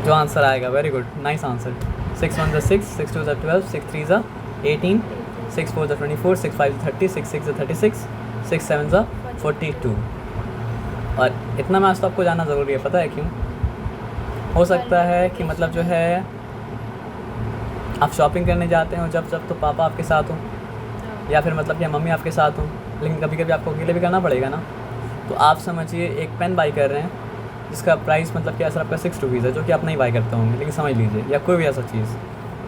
जो आंसर आएगा। Very good, nice answer. 6 1 = 6, 6 2 = 12, 6 3 = 18, 6 4 = 24, 6 5 = 30, 6 6 = 36, 6 7 = 42। और इतना मैथ्स तो आपको जानना ज़रूरी है, पता है क्यों? हो सकता है कि मतलब जो है आप शॉपिंग करने जाते हो जब तो पापा आपके साथ हो या फिर मतलब कि मम्मी आपके साथ हो, लेकिन कभी कभी आपको अकेले भी करना पड़ेगा ना। तो आप समझिए एक पेन बाई कर रहे हैं जिसका प्राइस मतलब क्या सर आपका 6 रुपीज़ है, जो कि आप नहीं बाई करते होंगे, लेकिन समझ लीजिए, या कोई भी ऐसा चीज़।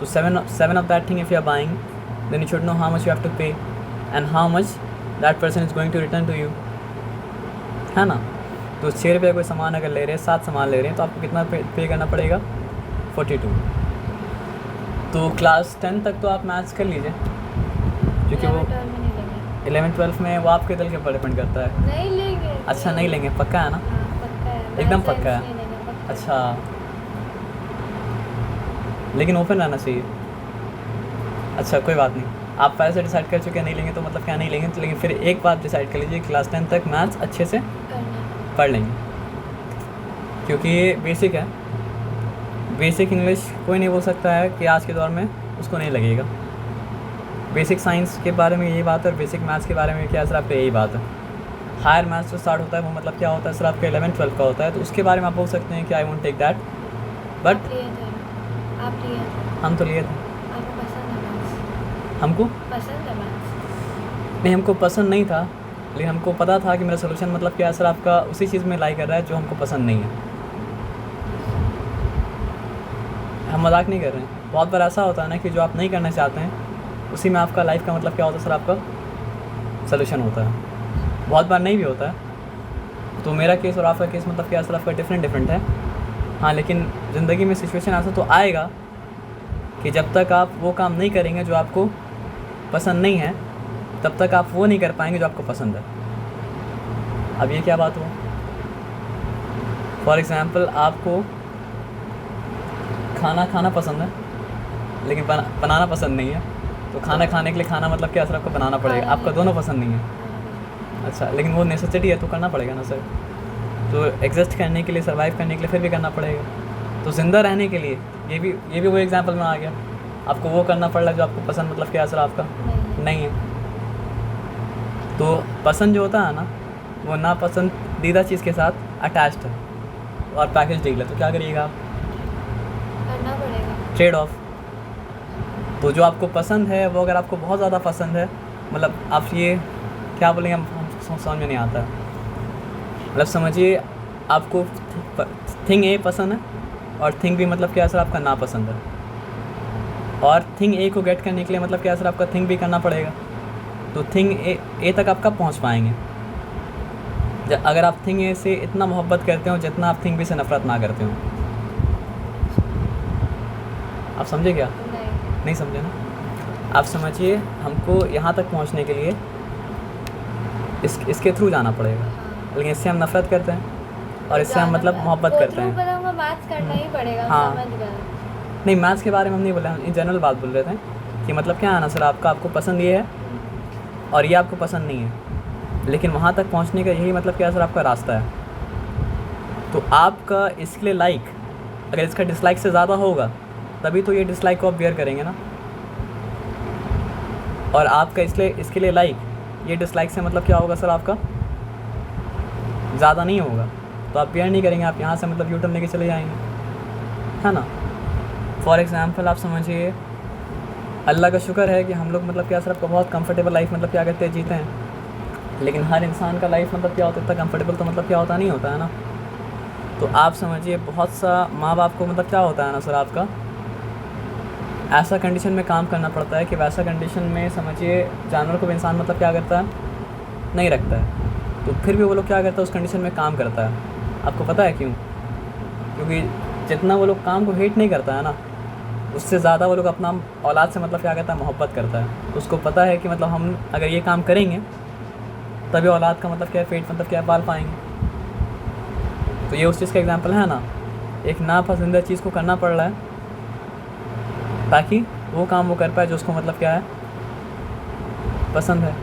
तो 7 of that thing if you are buying, then you should know how much you have to pay and how much that person is going to return to you, है ना। तो 6 रुपये कोई सामान अगर ले रहे हैं, 7 सामान ले रहे हैं, तो आपको कितना पे करना पड़ेगा? 42। तो क्लास 10 तक तो आप मैथ्स कर लीजिए, क्योंकि वो 11-12 में वो आपके दिल के ऊपर डिपेंड करता है। नहीं लेंगे। अच्छा नहीं लेंगे, पक्का है ना? हाँ, पक्का है, एकदम Math पक्का है। Science नहीं लेंगे, पक्का। अच्छा, लेकिन ओपन रहना चाहिए। अच्छा कोई बात नहीं, आप पहले से डिसाइड कर चुके हैं नहीं लेंगे, तो मतलब क्या नहीं लेंगे, तो लेकिन फिर एक बात डिसाइड कर लीजिए, क्लास 10 तक मैथ्स अच्छे से करना। पढ़ लेंगे, क्योंकि ये बेसिक है। बेसिक इंग्लिश कोई नहीं बोल सकता है कि आज के दौर में उसको नहीं लगेगा। बेसिक साइंस के बारे में यही बात है, और बेसिक मैथ्स के बारे में क्या सर आपका यही बात है। हायर मैथ्स जो स्टार्ट होता है वो मतलब क्या होता है सर आपका 11-12 का होता है, तो उसके बारे में आप बोल सकते हैं कि I won't take that, but आप लिए थे। हम तो लिए थे। आपको पसंद है मैथ्स? हमको पसंद है मैथ्स? नहीं, हमको पसंद नहीं था, लेकिन हमको पता था कि मेरा सोल्यूशन मतलब क्या है सर आपका उसी चीज़ में लाई कर रहा है जो हमको पसंद नहीं है। हम मजाक नहीं कर रहे हैं। बहुत बार ऐसा होता है ना कि जो आप नहीं करना चाहते हैं उसी में आपका लाइफ का मतलब क्या होता है सर आपका सोल्यूशन होता है। बहुत बार नहीं भी होता है। तो मेरा केस और आपका केस मतलब क्या है सर आपका डिफरेंट है। हाँ, लेकिन ज़िंदगी में सिचुएशन ऐसा तो आएगा कि जब तक आप वो काम नहीं करेंगे जो आपको पसंद नहीं है, तब तक आप वो नहीं कर पाएंगे जो आपको पसंद है। अब ये क्या बात हुआ? फॉर एग्ज़ाम्पल आपको खाना पसंद है, लेकिन बनाना पसंद नहीं है, तो खाना खाने के लिए खाना मतलब क्या सर आपको बनाना पड़ेगा। आपका दोनों पसंद नहीं है। अच्छा, लेकिन वो नेसेसिटी है तो करना पड़ेगा ना सर। तो एग्जिस्ट करने के लिए, सर्वाइव करने के लिए फिर भी करना पड़ेगा। तो ज़िंदा रहने के लिए ये भी वो एग्जांपल में आ गया। आपको वो करना पड़ रहा है जो आपको पसंद मतलब क्या सर आपका नहीं है। तो पसंद जो होता है ना, वो ना पसंदीदा चीज़ के साथ अटैच्ड है और पैकेज डील है। तो क्या करिएगा आप? करना पड़ेगा ट्रेड ऑफ। तो जो आपको पसंद है वो अगर आपको बहुत ज़्यादा पसंद है, मतलब आप ये क्या बोलेंगे, हम समझ में नहीं आता है। मतलब समझिए आपको थिंग ए पसंद है और थिंग बी मतलब क्या सर आपका ना पसंद है, और थिंग ए को गेट करने के लिए मतलब क्या सर आपका थिंग बी करना पड़ेगा। तो थिंग ए तक आपका पहुंच पाएंगे अगर आप थिंग ए से इतना मोहब्बत करते हो जितना आप थिंग बी से नफ़रत ना करते हो। आप समझे क्या? नहीं समझे ना? आप समझिए हमको यहाँ तक पहुँचने के लिए इसके थ्रू जाना पड़ेगा, लेकिन इससे हम नफ़रत करते हैं और इससे हम मतलब मोहब्बत करते हैं। मैथ्स करना ही पड़ेगा। हाँ। समझ गए। नहीं, मैथ्स के बारे में हम नहीं बोले, हम इन जनरल बात बोल रहे थे कि मतलब क्या है ना सर आपको पसंद ये है और ये आपको पसंद नहीं है, लेकिन वहाँ तक पहुँचने का यही मतलब क्या सर आपका रास्ता है। तो आपका इसके लिए लाइक अगर इसका डिसलाइक से ज़्यादा होगा तभी तो ये डिसलाइक को आप बेयर करेंगे ना। और आपका इसके लिए लाइक ये डिसलाइक से मतलब क्या होगा सर आपका ज़्यादा नहीं होगा, तो आप बेयर नहीं करेंगे, आप यहाँ से मतलब यू टर्न लेके चले जाएंगे, है ना। फॉर एग्ज़ाम्पल आप समझिए अल्लाह का शुक्र है कि हम लोग मतलब क्या सर आपका बहुत कंफर्टेबल लाइफ मतलब क्या कहते हैं जीते हैं, लेकिन हर इंसान का लाइफ मतलब क्या होता है इतना कंफर्टेबल तो मतलब क्या होता नहीं होता है ना। तो आप समझिए बहुत सा माँ बाप को मतलब क्या होता है ना सर आपका ऐसा कंडीशन में काम करना पड़ता है कि वैसा कंडीशन में समझिए जानवर को भी इंसान मतलब क्या करता है नहीं रखता है, तो फिर भी वो लोग क्या करता है उस कंडीशन में काम करता है। आपको पता है क्यों? क्योंकि जितना वो लोग काम को हेट नहीं करता है ना, उससे ज़्यादा वो लोग अपना औलाद से मतलब क्या करता है मोहब्बत करता है। तो उसको पता है कि मतलब हम अगर ये काम करेंगे तभी औलाद का मतलब क्या है पेट मतलब क्या पाल पाएंगे। तो ये उस चीज़ का एग्जांपल है ना, एक नापसंदीदा चीज़ को करना पड़ रहा है ताकि वो काम वो कर पाए जो उसको मतलब क्या है पसंद है।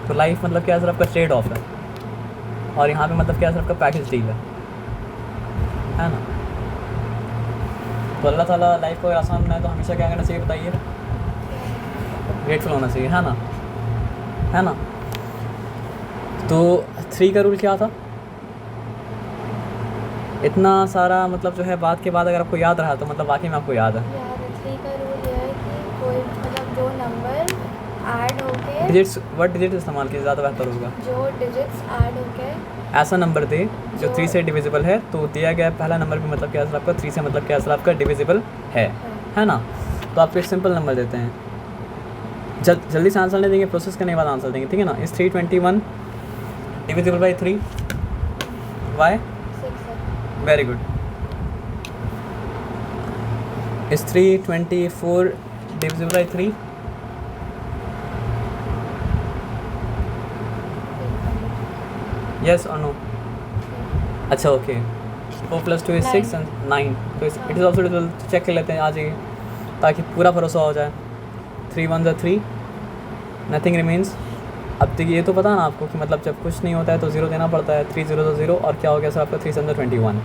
तो लाइफ मतलब क्या है सर आपका ट्रेड ऑफ है, और यहाँ पे मतलब क्या है सर आपका पैकेज डील है ना। तो अल्लाह ताला लाइफ को आसान बनाए तो हमेशा क्या करना चाहिए बताइए? ग्रेटफुल होना चाहिए, है ना। तो 3 का रूल क्या था? इतना सारा मतलब जो है बात के बाद अगर आपको याद रहा तो मतलब वाकई में आपको याद है। यार 3 का रूल ये है कि कोई मतलब जो नंबर ऐड होके डिजिट्स इस्तेमाल कीजिए ज़्यादा बेहतर होगा। जो डिजिट्स ऐड होके ऐसा नंबर दे जो 3 से डिविजिबल है, तो दिया गया पहला नंबर भी मतलब क्या सर आपका 3 से मतलब क्या सर आपका डिविजिबल है ना। तो आप एक सिंपल नंबर देते हैं, जल्दी से आंसर नहीं देंगे, प्रोसेस करने के बाद आंसर देंगे, ठीक है ना। इस 321 डिविजिबल बाई 3 वाई? 6 है। Very good. Is 324 divisible by 3? Yes or no? अच्छा ओके. 4 + 2 is 6 and 9. तो it is also divisible. Check कर लेते हैं, आ जाइए ताकि पूरा भरोसा हो जाए. 3 1 ज़ा 3, नथिंग रिमेन्स. अब देखिए, ये तो पता ना आपको कि मतलब जब कुछ नहीं होता है तो 0 देना पड़ता है. 3 0 0 और क्या हो गया सर आपका 3 7 21.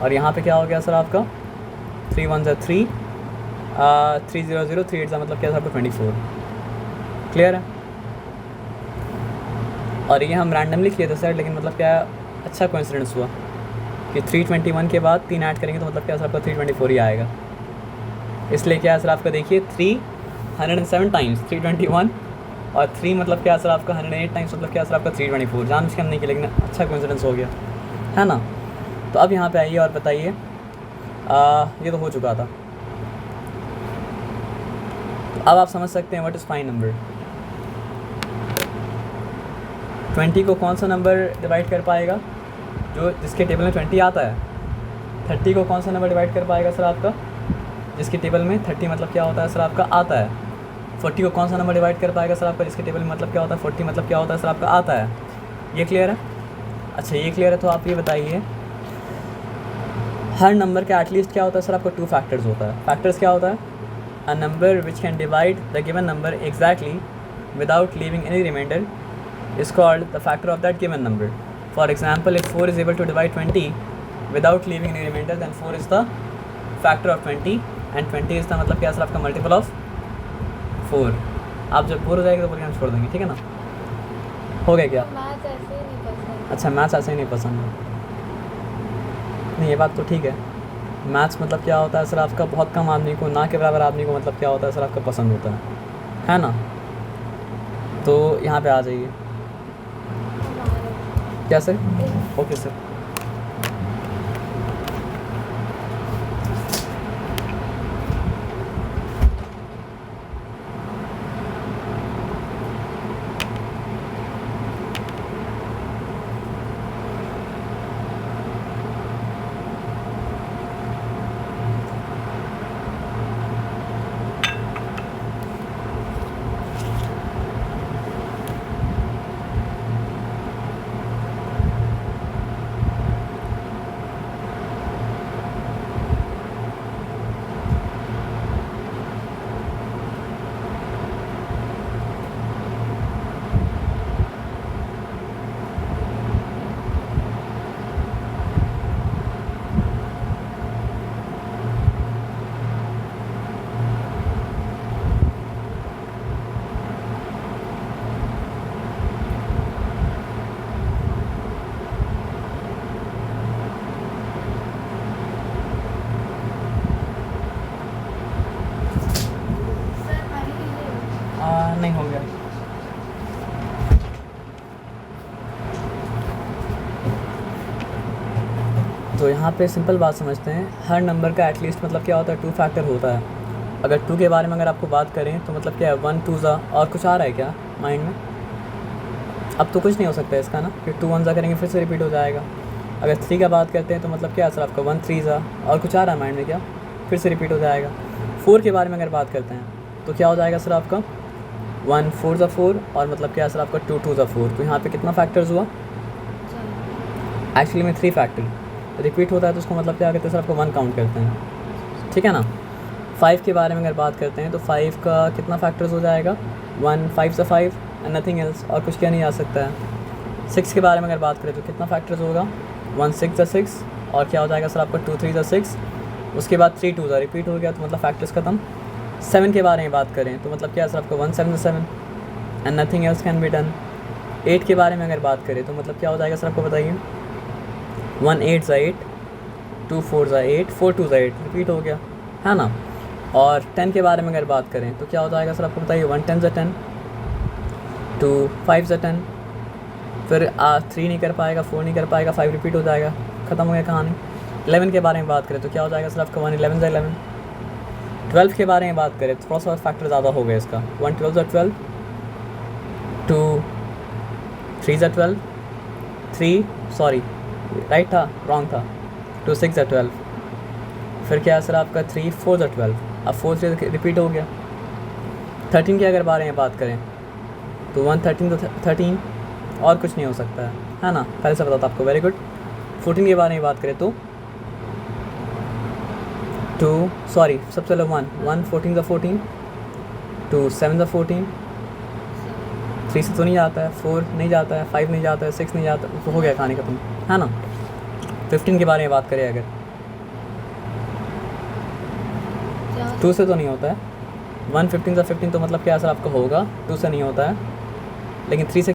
और यहाँ पे क्या हो गया सर आपका 3 1 ज़ा 3, 3 0 0, 3 8 ज़ा मतलब क्या सर आपका 24. क्लियर है? और ये हम रैंडमली किए थे सर, लेकिन मतलब क्या अच्छा कोइंसिडेंस हुआ कि 321 के बाद 3 ऐड करेंगे तो मतलब क्या सर आपका 324 ही आएगा. इसलिए क्या सर आपका देखिए 307 टाइम्स 321 और 3 मतलब क्या सर आपका 108 टाइम्स मतलब क्या सर आपका 324. जान के हम नहीं किया, लेकिन अच्छा कोइंसिडेंस हो गया है ना. तो अब यहाँ पे आइए और बताइए, ये तो हो चुका था. तो अब आप समझ सकते हैं व्हाट इज़ फाइन नंबर. 20 को कौन सा नंबर डिवाइड कर पाएगा जो जिसके टेबल में 20 आता है. 30 को कौन सा नंबर डिवाइड कर पाएगा सर आपका जिसके टेबल में 30 मतलब क्या होता है सर आपका आता है. 40 को कौन सा नंबर डिवाइड कर पाएगा सर आपका जिसके टेबल में मतलब क्या होता है 40 मतलब क्या होता है सर आपका आता है. ये क्लियर है? अच्छा ये क्लियर है. तो आप ये बताइए, हर नंबर का एटलीस्ट क्या होता है सर आपका 2 फैक्टर्स होता है. फैक्टर्स क्या होता है? A number which can divide the given number exactly without leaving any remainder is called the factor of that given number. For example, if 4 is able to divide 20 without leaving any remainder, then 4 is the factor of 20 and 20 is the मतलब क्या sir आपका multiple of 4. आप जब bore हो जाएगा तो बोल के हम छोड़ देंगे, ठीक है ना. हो गया क्या? मैथ्स ऐसे ही नहीं पसंद. अच्छा मैथ्स ऐसे ही नहीं पसंद है. नहीं ये बात तो ठीक है. मैथ्स मतलब क्या होता है सर आपका बहुत कम आदमी को, ना के बराबर आदमी को मतलब क्या होता है सर आपका पसंद होता है ना. तो यहाँ पे आ जाइए. क्या सर? Okay sir. नहीं हो गया. तो यहाँ पे सिंपल बात समझते हैं. हर नंबर का एटलीस्ट मतलब क्या होता है 2 फैक्टर होता है. अगर 2 के बारे में अगर आपको बात करें तो मतलब क्या है 1 2 ज़ा और कुछ आ रहा है क्या माइंड में? अब तो कुछ नहीं हो सकता है इसका ना, फिर 2 1 ज़ा करेंगे फिर से रिपीट हो जाएगा. अगर 3 का बात करते हैं तो मतलब क्या है सर आपका 1 3 ज़ा और कुछ आ रहा है माइंड में क्या, फिर से रिपीट हो जाएगा. 4 के बारे में अगर बात करते हैं तो क्या हो जाएगा सर आपका 1 4 ज़ा 4 और मतलब क्या है सर आपका 2 2 ज़ा 4. तो यहाँ पे कितना फैक्टर्स हुआ? एक्चुअली में 3 फैक्टर. रिपीट होता है तो उसको मतलब क्या कहते हैं सर आपको 1 काउंट करते हैं, ठीक है ना. 5 के बारे में अगर बात करते हैं तो 5 का कितना फैक्टर्स हो जाएगा 1 5 ज़ा 5 एंड नथिंग एल्स, और कुछ क्या नहीं आ सकता है. 6 के बारे में अगर बात करें तो कितना फैक्टर्स होगा 1 6 ज़ा 6 और क्या हो जाएगा सर आपका 2 3 ज़ा 6. उसके बाद 3 2 ज़ा रिपीट हो गया तो मतलब फैक्टर्स खत्म. 7 के बारे में बात करें तो मतलब क्या है सर आपका 1 7 ज़ा 7 and nothing else can be done. 8 के बारे में अगर बात करें तो मतलब क्या हो जाएगा सर आपको बताइए 1 8 ज़ा 8 2 4 ज़ा 8 4 2 ज़ा 8 रिपीट हो गया है ना. और 10 के बारे में अगर बात करें तो क्या हो जाएगा सर आपको बताइए 1 10 ज़ा 10 2 5 ज़ा 10 फिर 3 नहीं कर पाएगा 4 नहीं कर पाएगा 5 रिपीट हो जाएगा, ख़त्म हो गया कहानी. 11 के बारे में बात करें तो क्या हो जाएगा सर आपका 1 11 ज़ा 11. 12 के बारे में बात करें तो थोड़ा सा फैक्टर ज़्यादा हो गया इसका 1 12 ज़ा 12 2 3 ज़ा 12 3 सॉरी राइट था, रॉन्ग था। 2 6 है 12। फिर क्या है सर आपका 3 4 है 12। अब 4 से रिपीट हो गया। 13 के अगर बारे में बात करें तो 113 तो 13 और कुछ नहीं हो सकता है ना, पहले से पता था आपको, वेरी गुड। 14 के बारे में बात करें तो 2 सॉरी सबसे पहले 1 14 14, 2 7 14, 3 से तो नहीं जाता है, 4 नहीं जाता है, 5 नहीं जाता है, 6 नहीं जाता, तो हो गया कहानी खत्म, है ना। 15 के बारे में बात करें अगर 2 से तो नहीं होता है, 1 15 से 15 तो मतलब क्या सर आपका होगा, 2 से नहीं होता है, लेकिन 3 से